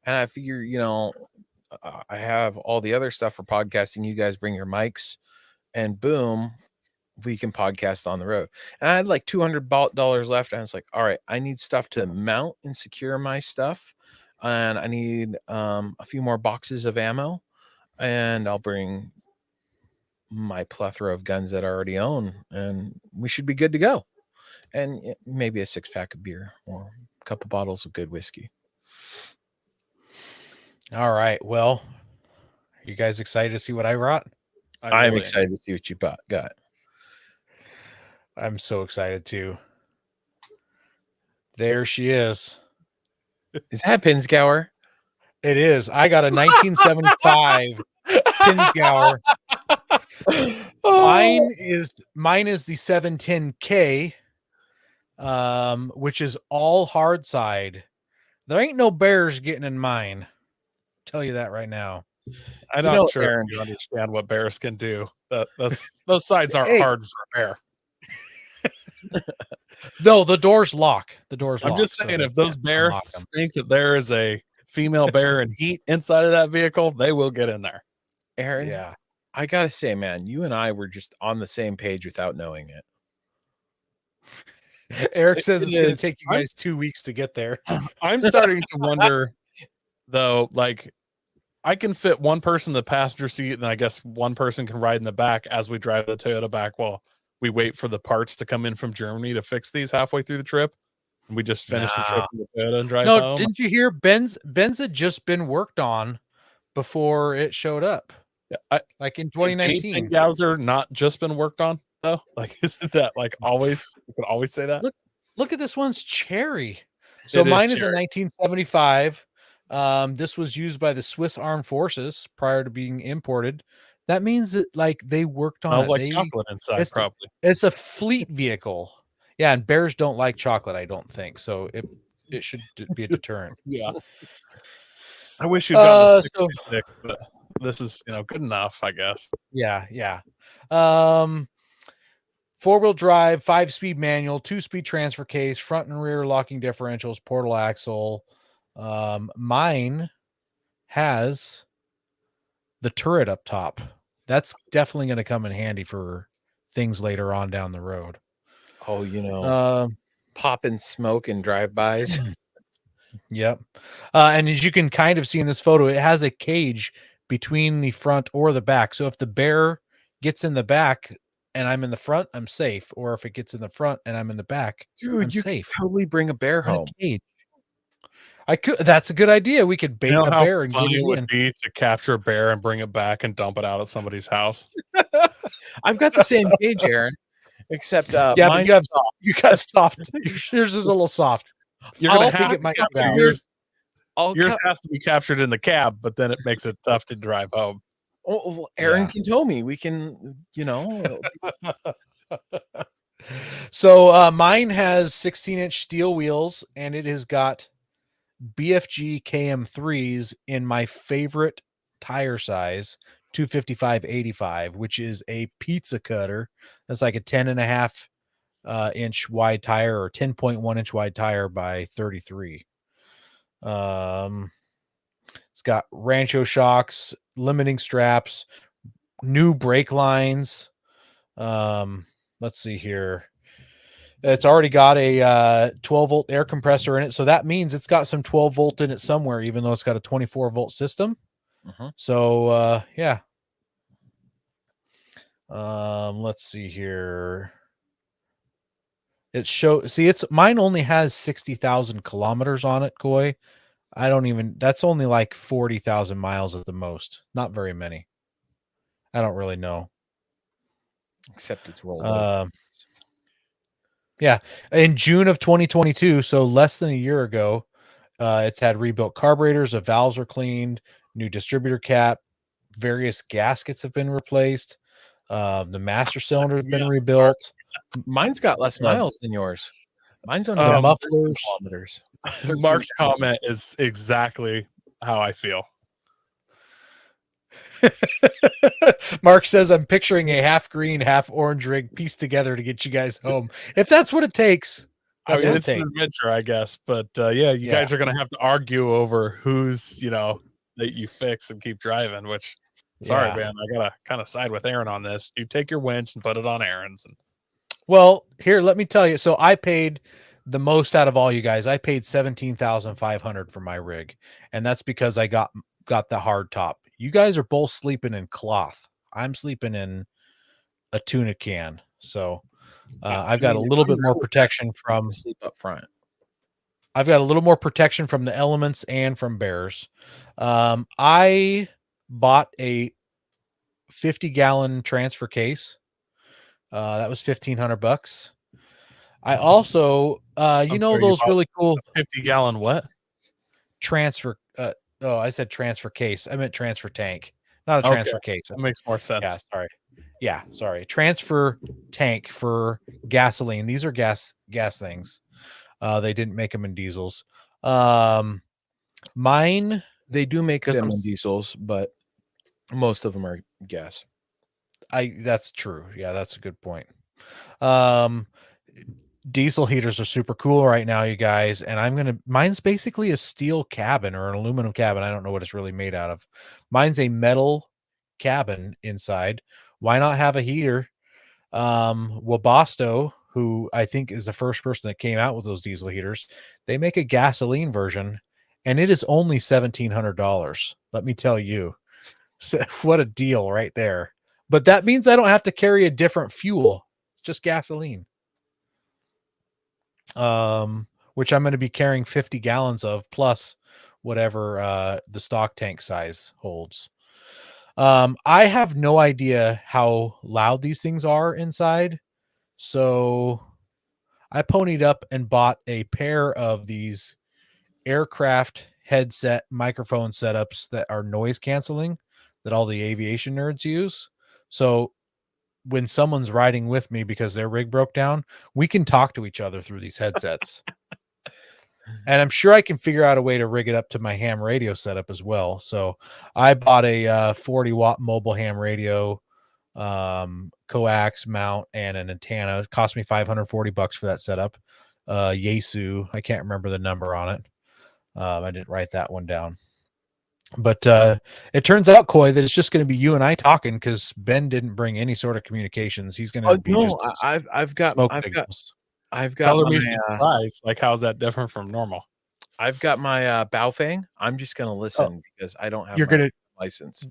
and I figure I have all the other stuff for podcasting. You guys bring your mics, and boom, we can podcast on the road. And I had like $200 left. And I was like, all right, I need stuff to mount and secure my stuff. And I need a few more boxes of ammo. And I'll bring my plethora of guns that I already own. And we should be good to go. And maybe a 6-pack of beer or couple bottles of good whiskey. All right. Well, are you guys excited to see what I brought? I'm really excited to see what you got. I'm so excited too. There she is. Is that Pinsgauer? It is. I got a 1975 Pinsgauer. Mine is the 710K, which is all hard side. There ain't no bears getting in mine. Tell you that right now. I'm You not know, sure Aaron- if you understand what bears can do. That's those sides aren't Hey. hard for a bear. No, the doors lock. The doors I'm lock. just so saying, they if those can't bears unlock them. think that there is a female bear in heat inside of that vehicle, they will get in there. Aaron, Yeah. I gotta say, man, you and I were just on the same page without knowing it. Eric says It it's going to is. take you guys 2 weeks to get there. I'm starting to wonder, though, like I can fit one person in the passenger seat, and I guess one person can ride in the back as we drive the Toyota back while we wait for the parts to come in from Germany to fix these halfway through the trip. And we just finish the trip in the Toyota and drive No, home. didn't you hear Ben's had just been worked on before it showed up? Yeah, Like in Has 2019. Gauser not just been worked on though? Like, isn't that like always? You could always say that. Look at this one's cherry. So It is mine is a cherry. 1975. This was used by the Swiss Armed Forces prior to being imported. That means that like they worked on Smells it. like chocolate inside, it's- probably. It's a fleet vehicle. Yeah, and bears don't like chocolate, I don't think. So it should be a deterrent. Yeah. I wish you'd gotten a So 66, but this is good enough, I guess. yeah. 4-wheel drive, 5-speed manual, 2-speed transfer case, front and rear locking differentials, portal axle. Mine has the turret up top. That's definitely going to come in handy for things later on down the road. Oh, popping smoke and drive-bys. Yep. And as you can kind of see in this photo, it has a cage between the front or the back. So if the bear gets in the back and I'm in the front, I'm safe. Or if it gets in the front and I'm in the back, Dude, I'm you safe. could totally bring a bear I'm in a home. cage. I could. That's a good idea. We could bait You know a how bear and get funny it it would in. be to capture a bear and bring it back and dump it out at somebody's house? I've got the same cage, Aaron, except Yeah, but mine's you got soft. Yours is a little soft. You're gonna I'll have think to it might capture come out. yours. I'll Yours cut- has to be captured in the cab, but then it makes it tough to drive home. Oh, well, Aaron Yeah. can tell me. We can, So mine has 16-inch steel wheels, and it has got BFG KM3s in my favorite tire size, 255/85, which is a pizza cutter. That's like a 10.5 inch wide tire or 10.1 inch wide tire by 33. It's got Rancho shocks, limiting straps, new brake lines. Let's see here. It's already got a 12-volt air compressor in it, so that means it's got some 12 volt in it somewhere, even though it's got a 24-volt system. So yeah. Let's see here. It's mine only has 60,000 kilometers on it, Coy. That's only like 40,000 miles at the most. Not very many. I don't really know. except it's rolled over. Yeah, in June of 2022, so less than a year ago, it's had rebuilt carburetors, the valves are cleaned, new distributor cap, various gaskets have been replaced, the master cylinder has been Yes, rebuilt. Mine's got less miles than yours. Mine's on The 13 mufflers. kilometers. Mark's comment is exactly how I feel. Mark says, I'm picturing a half green, half orange rig pieced together to get you guys home. If that's what it takes, I that's mean, what it it's an takes. adventure, I guess. But yeah, you guys are gonna have to argue over who's that you fix and keep driving. Which, sorry, Yeah. man, I gotta kind of side with Aaron on this. You take your winch and put it on Aaron's. And Well, here, let me tell you. So I paid the most out of all you guys. I paid 17,500 for my rig, and that's because I got the hard top. You guys are both sleeping in cloth. I'm sleeping in a tuna can. So I've got a little bit more protection from. Sleep up front. I've got a little more protection from the elements and from bears. I bought a 50-gallon transfer case. That was $1,500. I also, I'm sorry, you those bought really cool a 50-gallon what? transfer. Oh, I said transfer case. I meant transfer tank, not a Okay, transfer case. that makes more Yeah, sense. sorry. Yeah, sorry. Transfer tank for gasoline. These are gas things. They didn't make them in diesels. Mine, They do make 'cause them I'm in diesels, but most of them are gas. that's true. Yeah, that's a good point. Um, diesel heaters are super cool right now, you guys, and mine's basically a steel cabin or an aluminum cabin. I don't know what it's really made out of. Mine's a metal cabin inside. Why not have a heater? Webasto, who I think is the first person that came out with those diesel heaters, they make a gasoline version, and it is only $1,700. Let me tell you. So, what a deal right there. But that means I don't have to carry a different fuel. It's just gasoline. Which I'm going to be carrying 50 gallons of plus whatever the stock tank size holds. I have no idea how loud these things are inside. So I ponied up and bought a pair of these aircraft headset microphone setups that are noise canceling that all the aviation nerds use. So when someone's riding with me because their rig broke down, we can talk to each other through these headsets. And I'm sure I can figure out a way to rig it up to my ham radio setup as well. So I bought a 40-watt mobile ham radio, coax mount, and an antenna. It cost me $540 for that setup. Yaesu, I can't remember the number on it. I didn't write that one down. But it turns out, Coy, that it's just going to be you and I talking because Ben didn't bring any sort of communications. He's going to be just I've got smoke signals. I've got Color my me surprised. Like, how's that different from normal? I've got my Baofeng. I'm just gonna listen because I don't have You're my going to. license.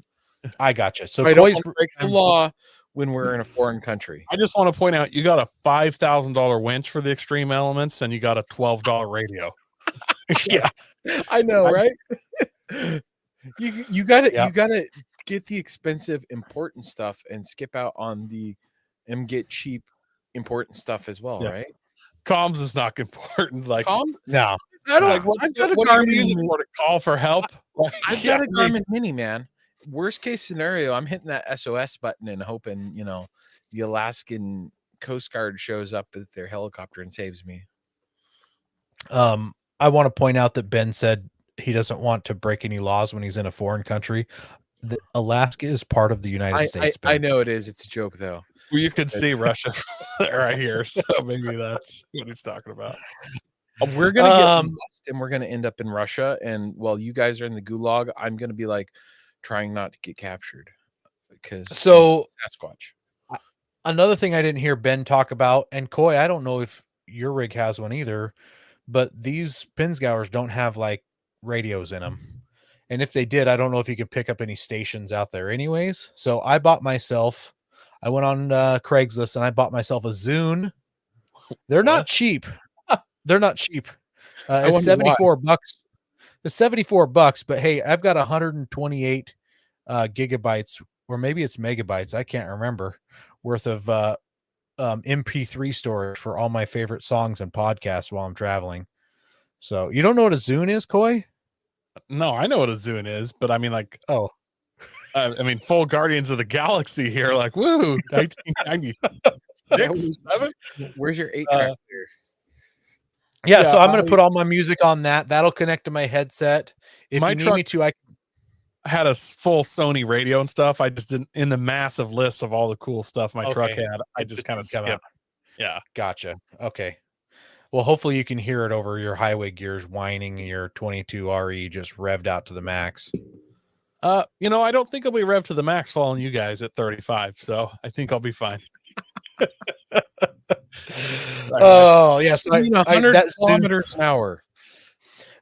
I gotcha. So I don't Coy's want to break the law when we're in a foreign country. I just want to point out you got a $5,000 winch for the extreme elements, and you got a $12 radio. yeah. I know, right? you gotta Yep. you gotta get the expensive important stuff and skip out on the and get cheap important stuff as well, Yeah. right? Comms is not important. Like, Calm. No. I don't. like I've got a what are you Garmin using Mini. for, to call for help? Like, I've yeah, got a I mean, Garmin Mini, man. Worst case scenario, I'm hitting that SOS button and hoping, the Alaskan Coast Guard shows up with their helicopter and saves me. I want to point out that Ben said he doesn't want to break any laws when he's in a foreign country. Alaska is part of the United States. I Ben. know it is. It's a joke, though. well, you could see Russia right here, so maybe that's what he's talking about. We're gonna get lost and we're gonna end up in Russia. And while you guys are in the gulag, I'm gonna be like trying not to get captured because Sasquatch. Another thing I didn't hear Ben talk about, and Coy, I don't know if your rig has one either, but these Pinsgauers don't have like radios in them. And if they did, I don't know if you could pick up any stations out there anyways. So I went on Craigslist and I bought myself a Zune. They're not cheap. They're not cheap. It's $74. It's $74, but hey, I've got 128 gigabytes, or maybe it's megabytes, I can't remember, worth of MP3 storage for all my favorite songs and podcasts while I'm traveling. So you don't know what a Zune is, Coy? No, I know what a Zune is, but I mean, like, Oh, I mean, full Guardians of the Galaxy here, like, woo, 1996. Where's your 8-track there? Yeah, so I'm going to put all my music on that. That'll connect to my headset. If My you need truck- me to, I had a full Sony radio and stuff. I just didn't, in the massive list of all the cool stuff my truck Okay. had, I just kind of Come skipped. out. Yeah. Gotcha. Okay. Well, hopefully you can hear it over your highway gears whining and your 22 RE just revved out to the max. I don't think I'll be revved to the max following you guys at 35, so I think I'll be fine. Oh, yes. 100 kilometers an hour.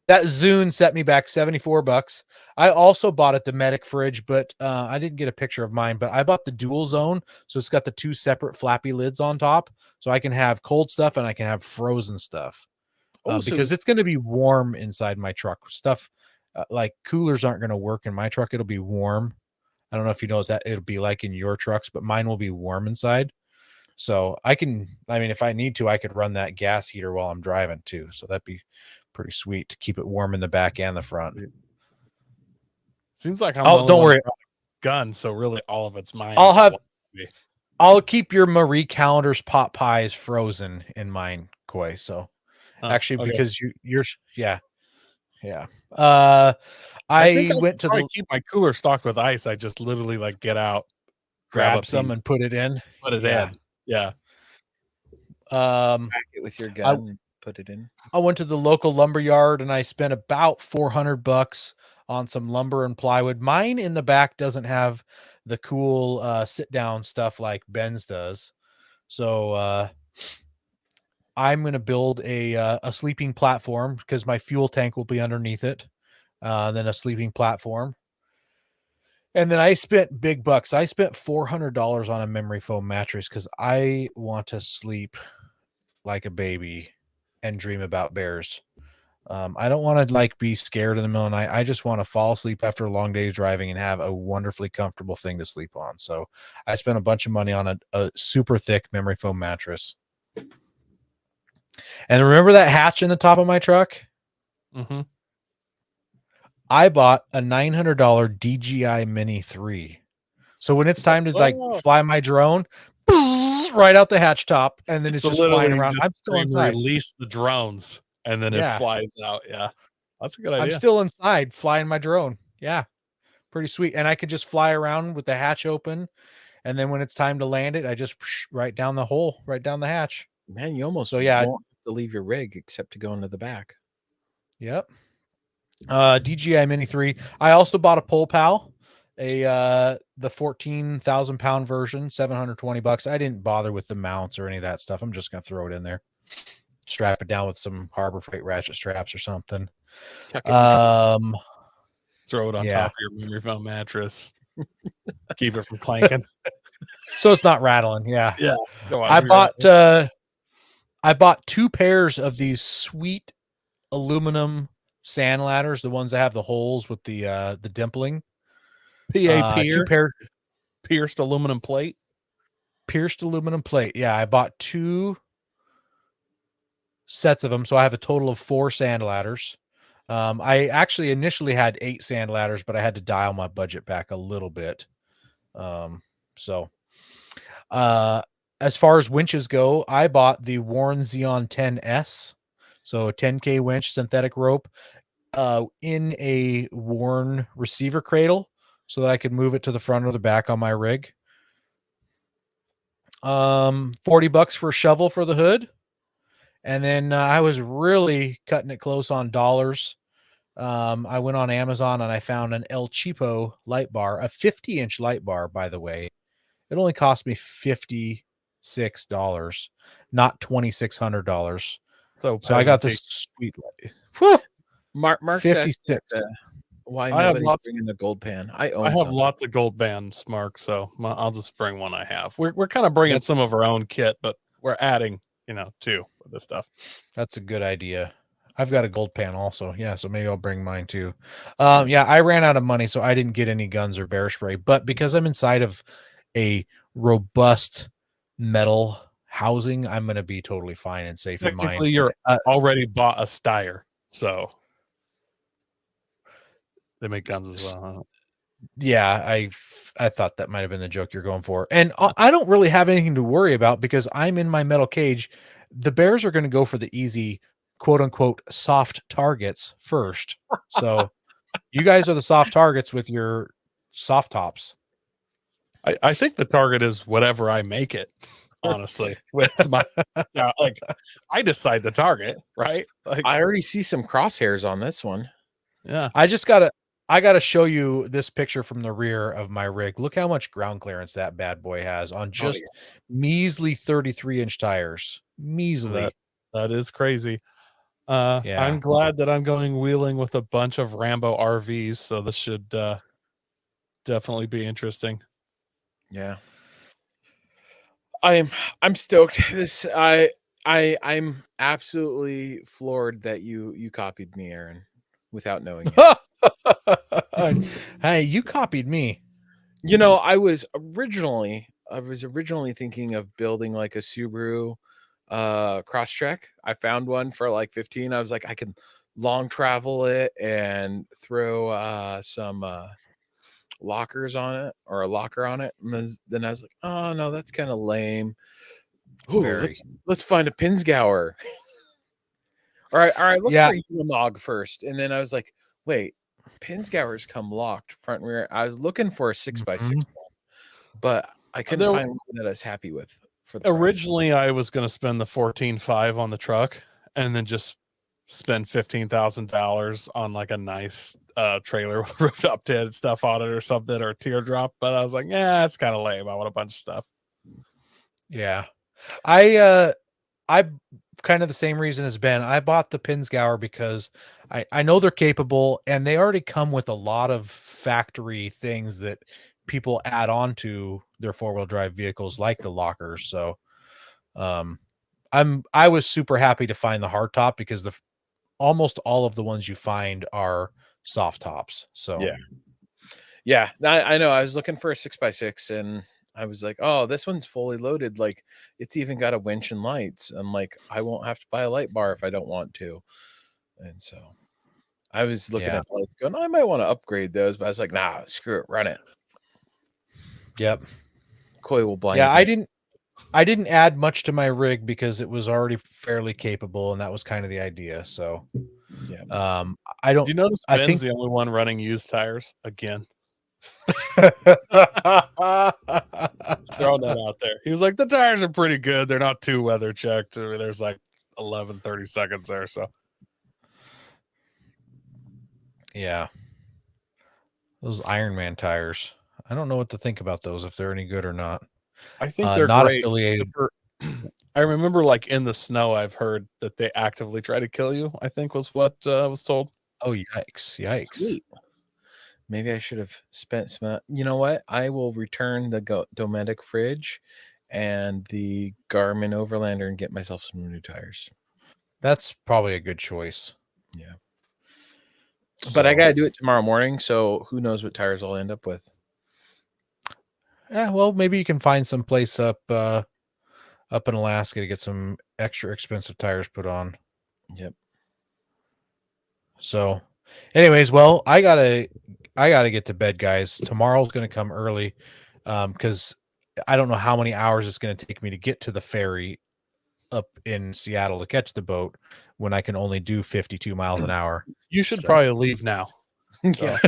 That Zune set me back $74. I also bought a Dometic fridge, but I didn't get a picture of mine, but I bought the dual zone. So it's got the two separate flappy lids on top. So I can have cold stuff and I can have frozen stuff. because it's going to be warm inside my truck. Stuff like coolers aren't going to work in my truck. It'll be warm. I don't know if you know what that it'll be like in your trucks, but mine will be warm inside. So if I need to, I could run that gas heater while I'm driving too. So that'd be pretty sweet to keep it warm in the back and the front. Seems like I'm Oh, don't worry. Gun, so really all of it's mine. I'll keep your Marie Callender's pot pies frozen in mine, Koi. So actually, okay. because you're yeah. I think I went to keep my cooler stocked with ice. I just literally get out, grab some and put it in. in. Yeah. Pack it with your gun and put it in. I went to the local lumber yard and I spent about $400 on some lumber and plywood. Mine in the back doesn't have the cool sit down stuff like Ben's does. So I'm going to build a sleeping platform because my fuel tank will be underneath it. Then a sleeping platform. And then I spent big bucks. I spent $400 on a memory foam mattress because I want to sleep like a baby and dream about bears. I don't want to be scared in the middle of the night. I just want to fall asleep after a long day's driving and have a wonderfully comfortable thing to sleep on. So I spent a bunch of money on a super thick memory foam mattress. And remember that hatch in the top of my truck? Mm-hmm. I bought a $900 DJI Mini 3. So when it's time to fly my drone, right out the hatch top, and then it's just flying around. I'm still inside. Release the drones, and then it flies out. Yeah, that's a good idea. I'm still inside flying my drone. Yeah, pretty sweet. And I could just fly around with the hatch open, and then when it's time to land it, I just right down the hole, right down the hatch. Man, you almost won't have to leave your rig except to go into the back. Yep. DJI Mini 3. I also bought a Pole Pal, the 14,000 pound version, $720. I didn't bother with the mounts or any of that stuff. I'm just gonna throw it in there, strap it down with some Harbor Freight ratchet straps or something. Throw it on top of your memory foam mattress. Keep it from clanking, so it's not rattling. Yeah. I bought 2 pairs of these sweet aluminum sand ladders, the ones that have the holes with the dimpling. 2 pairs pierced aluminum plate. Yeah, I bought 2 sets of them, so I have a total of 4 sand ladders. I actually initially had 8 sand ladders, but I had to dial my budget back a little bit. As far as winches go, I bought the Warren Xeon 10S, so a 10K winch, synthetic rope, in a Warren receiver cradle, so that I could move it to the front or the back on my rig. $40 for a shovel for the hood. And then I was really cutting it close on dollars. I went on Amazon and I found an El Cheapo light bar, a 50-inch light bar, by the way. It only cost me $56, not $2,600. So I got this sweet light. Mark 56. Why nobody's bringing the gold pan? I have lots of gold bands, Mark. So I'll just bring one I have. We're kind of bringing some of our own kit, but we're adding, to this stuff. That's a good idea. I've got a gold pan also. Yeah, so maybe I'll bring mine too. I ran out of money, so I didn't get any guns or bear spray. But because I'm inside of a robust metal housing, I'm going to be totally fine and safe in mine. Technically, you're already bought a Steyr, so they make guns as well. Huh? Yeah, I thought that might have been the joke you're going for. And I don't really have anything to worry about because I'm in my metal cage. The bears are going to go for the easy, quote unquote, soft targets first. So you guys are the soft targets with your soft tops. I think the target is whatever I make it, honestly. With my I decide the target, right? I already see some crosshairs on this one. Yeah. I gotta show you this picture from the rear of my rig. Look how much ground clearance that bad boy has on just measly 33-inch tires. Measly. That is crazy. I'm glad that I'm going wheeling with a bunch of Rambo RVs, so this should definitely be interesting. Yeah. I'm stoked. I'm absolutely floored that you copied me, Aaron, without knowing it. Hey, you copied me. You know, I was originally thinking of building like a Subaru Crosstrek. I found one for like 15. I was like, I can long travel it and throw some lockers on it, or a locker on it. And then I was like, oh no, that's kind of lame. Ooh, Very. let's find a Pinsgauer. All right, look Yeah. for a Unimog first. And then I was like, wait, Pinsgauers come locked front and rear. I was looking for a 6x6 Mhm. one, but I couldn't There- find one that I was happy with for the price. Originally, I was going to spend the 14.5 on the truck and then just spend $15,000 on like a nice trailer with rooftop tent stuff on it or something, or a teardrop. But I was like, yeah, it's kind of lame. I want a bunch of stuff. Yeah. I kind of the same reason as Ben. I bought the Pinsgauer because I know they're capable, and they already come with a lot of factory things that people add on to their four-wheel drive vehicles, like the lockers. So I was super happy to find the hardtop, because almost all of the ones you find are soft tops. So Yeah, I know. I was looking for a 6x6, and I was like, oh, this one's fully loaded. Like, it's even got a winch and lights. I'm like, I won't have to buy a light bar if I don't want to. And so I was looking Yeah. at the lights going, I might want to upgrade those, but I was like, nah, screw it, run it. Yep. Koi will blind Yeah, me. I didn't add much to my rig because it was already fairly capable, and that was kind of the idea. So Yeah. I Do don't you notice I Ben's think the only one running used tires again? Uh, Just throwing that out there. He was like, the tires are pretty good. They're not too weather checked. I mean, there's like 30 seconds there. So Yeah. Those Iron Man tires. I don't know what to think about those, if they're any good or not. I think they're Not great. affiliated. I remember, like, in the snow, I've heard that they actively try to kill you, I think was what was told. Oh, yikes. Yikes. Sweet. Maybe I should have spent some. You know what? I will return the Dometic fridge and the Garmin Overlander and get myself some new tires. That's probably a good choice. Yeah. But I So, got to do it tomorrow morning, so who knows what tires I'll end up with. yeah, well, maybe you can find some place up in Alaska to get some extra expensive tires put on. Yep. So, anyways, well, I gotta get to bed, guys. Tomorrow's gonna come early, because I don't know how many hours it's gonna take me to get to the ferry up in Seattle to catch the boat, when I can only do 52 miles an hour. You should So- probably leave now. Yeah.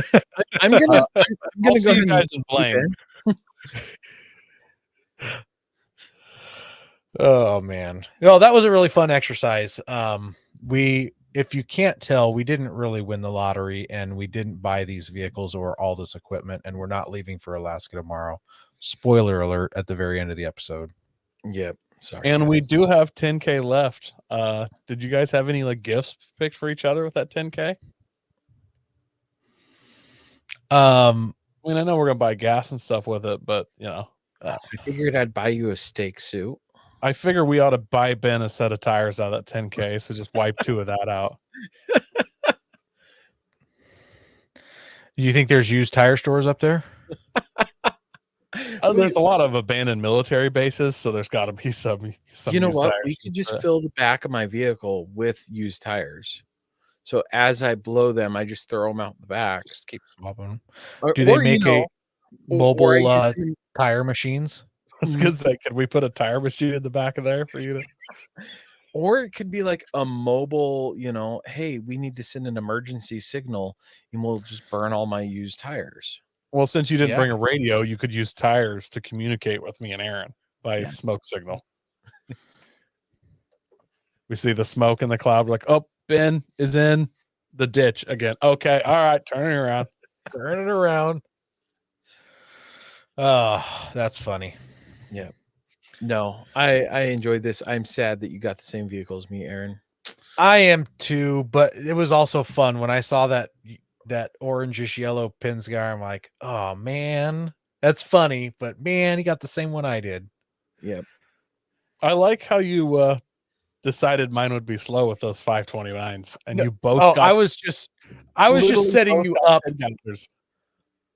I'm gonna. I'm I'll gonna see go you ahead guys and in blame. Oh man. Well, that was a really fun exercise. If you can't tell, we didn't really win the lottery, and we didn't buy these vehicles or all this equipment, and we're not leaving for Alaska tomorrow. Spoiler alert at the very end of the episode. Yep. Sorry. And we guys. do have 10K left. Did you guys have any like gifts picked for each other with that 10K? I mean, I know we're gonna buy gas and stuff with it, but you know, I figured I'd buy you a steak suit. I figure we ought to buy Ben a set of tires out of that 10K. So just wipe 2 of that out. Do you think there's used tire stores up there? There's a lot of abandoned military bases, so there's got to be some. You know used what? tires We could just for- fill the back of my vehicle with used tires. So as I blow them, I just throw them out the back. Just keep swapping them. Or- Do they or, you make know, a or I mobile use them- tire machines? I was gonna say, could we put a tire machine in the back of there for you to? Or it could be like a mobile, hey, we need to send an emergency signal, and we'll just burn all my used tires. Well, since you didn't Yeah. bring a radio, you could use tires to communicate with me and Aaron by Yeah. smoke signal. We see the smoke in the cloud. We're like, oh, Ben is in the ditch again. Okay, all right, turn it around. Turn it around. Oh, that's funny. Yeah. No, I enjoyed this. I'm sad that you got the same vehicle as me, Aaron. I am too, but it was also fun when I saw that orangish yellow Pinsgauer. I'm like, oh man, that's funny, but man, he got the same one I did. Yep. I like how you decided mine would be slow with those 529s, and No- you both Oh, got I was just literally setting both you got up. 10 counters.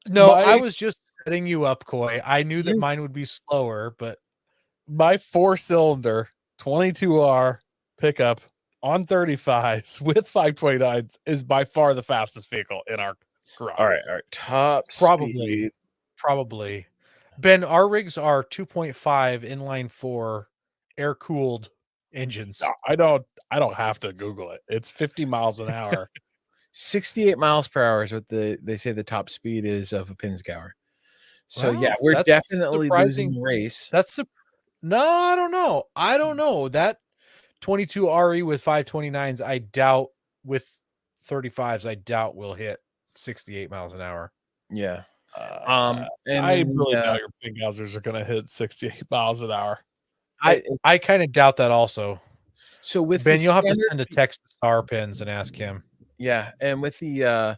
No, I My was just setting you up, Coy. I knew that You- mine would be slower, but my 4-cylinder 22R pickup on 35s with 529s is by far the fastest vehicle in our garage. All right. Top Probably. speed. probably. Ben, our rigs are 2.5 inline 4 air cooled engines. I don't have to Google it. It's 50 miles an hour. 68 miles per hour is what they say the top speed is of a Pinzgauer. So Wow, yeah, we're that's definitely surprising. losing race. No, I don't know. I don't know. That 22 RE with 529s, I doubt with 35s, I doubt will hit 68 miles an hour. Yeah. And and I then really the, doubt your Pingauzers are going to hit 68 miles an hour. I kind of doubt that also. So with Ben, the you'll have to standard- send a text to Star Pins and ask him. Yeah, and with the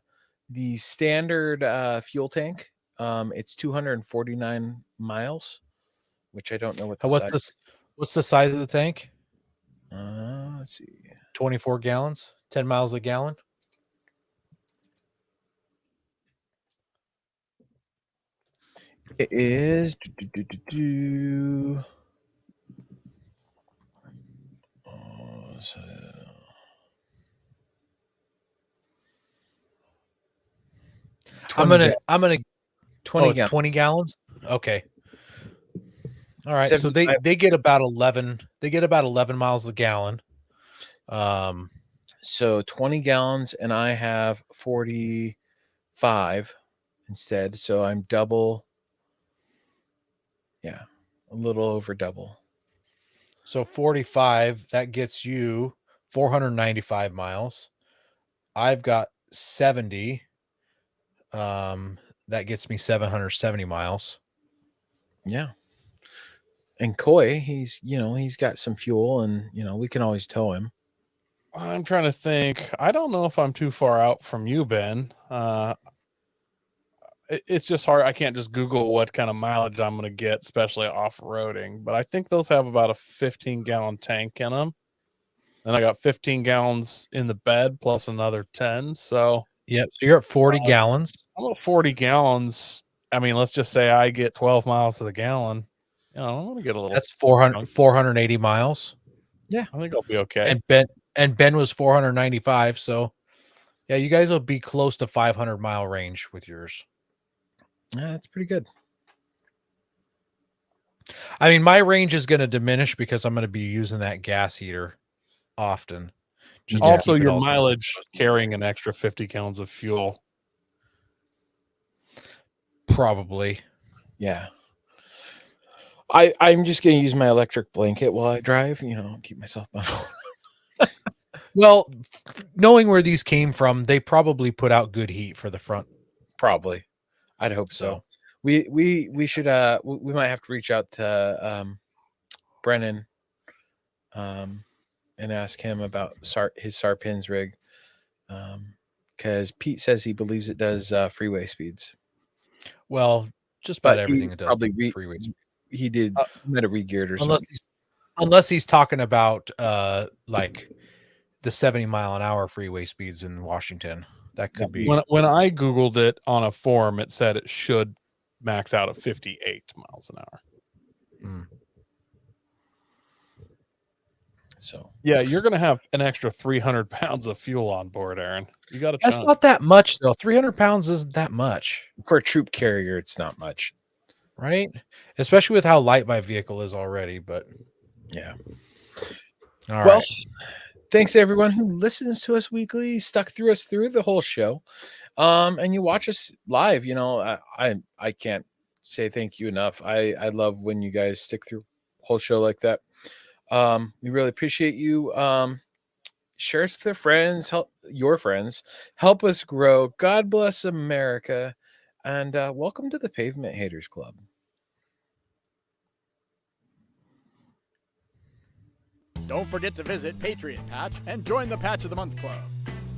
standard fuel tank, it's 249 miles, which I don't know what the What's size. this? What's the size of the tank? Let's see. 24 gallons, 10 miles a gallon. It is. So, I'm 20 gonna. 20 Oh, it's gallons. 20 gallons. Okay. All right. So 75. they get about 11. They get about 11 miles a gallon. So 20 gallons, and I have 45 instead. So I'm double. Yeah, a little over double. So 45, that gets you 495 miles. I've got 70. That gets me 770 miles. Yeah. And Coy, he's got some fuel, and we can always tow him. I'm trying to think. I don't know if I'm too far out from you, Ben. It's just hard. I can't just Google what kind of mileage I'm going to get, especially off-roading. But I think those have about a 15-gallon tank in them. And I got 15 gallons in the bed plus another 10. So Yep. So you're at 40 gallons. I'm at 40 gallons. I mean, let's just say I get 12 miles to the gallon. I'm going to get a little. That's 480 miles. Yeah. I think I'll be okay. And Ben was 495. So yeah, you guys will be close to 500-mile range with yours. Yeah, that's pretty good. I mean, my range is going to diminish because I'm going to be using that gas heater often. Just to Also, keep it your all- mileage carrying an extra 50 gallons of fuel. Probably. Yeah. I'm just going to use my electric blanket while I drive, keep myself bundled. Well, knowing where these came from, they probably put out good heat for the front. Probably. I'd hope so. We should we might have to reach out to Brennan and ask him about his Sarpins rig, because Pete says he believes it does freeway speeds. Well, just about But everything he's it does probably freeway. He did might have re-geared or Unless something. unless he's talking about like the 70-mile-an-hour freeway speeds in Washington. That could be. When I Googled it on a forum, it said it should max out at 58 miles an hour. So yeah, you're going to have an extra 300 pounds of fuel on board, Aaron. You got to. That's not that much though. 300 pounds isn't that much for a troop carrier. It's not much, right? Especially with how light my vehicle is already. But yeah. All well, right. Thanks to everyone who listens to us weekly, stuck through us through the whole show, and you watch us live. I can't say thank you enough. I love when you guys stick through the whole show like that. We really appreciate you. Share us with your friends, help us grow. God bless America, and welcome to the Pavement Haters Club. Don't forget to visit Patriot Patch and join the Patch of the Month Club.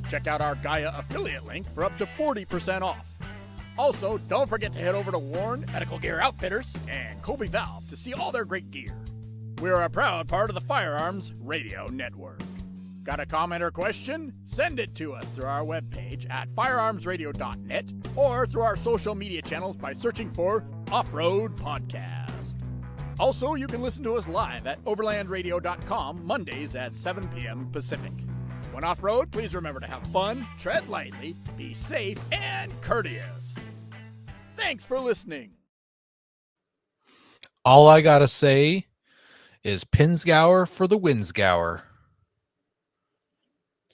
Check out our Gaia affiliate link for up to 40% off. Also, don't forget to head over to Warren Medical Gear Outfitters and Colby Valve to see all their great gear. We're a proud part of the Firearms Radio Network. Got a comment or question? Send it to us through our webpage at firearmsradio.net or through our social media channels by searching for Off-Road Podcast. Also, you can listen to us live at overlandradio.com Mondays at 7 p.m. Pacific. When off-road, please remember to have fun, tread lightly, be safe, and courteous. Thanks for listening. All I gotta say is Pinsgower for the Winsgower.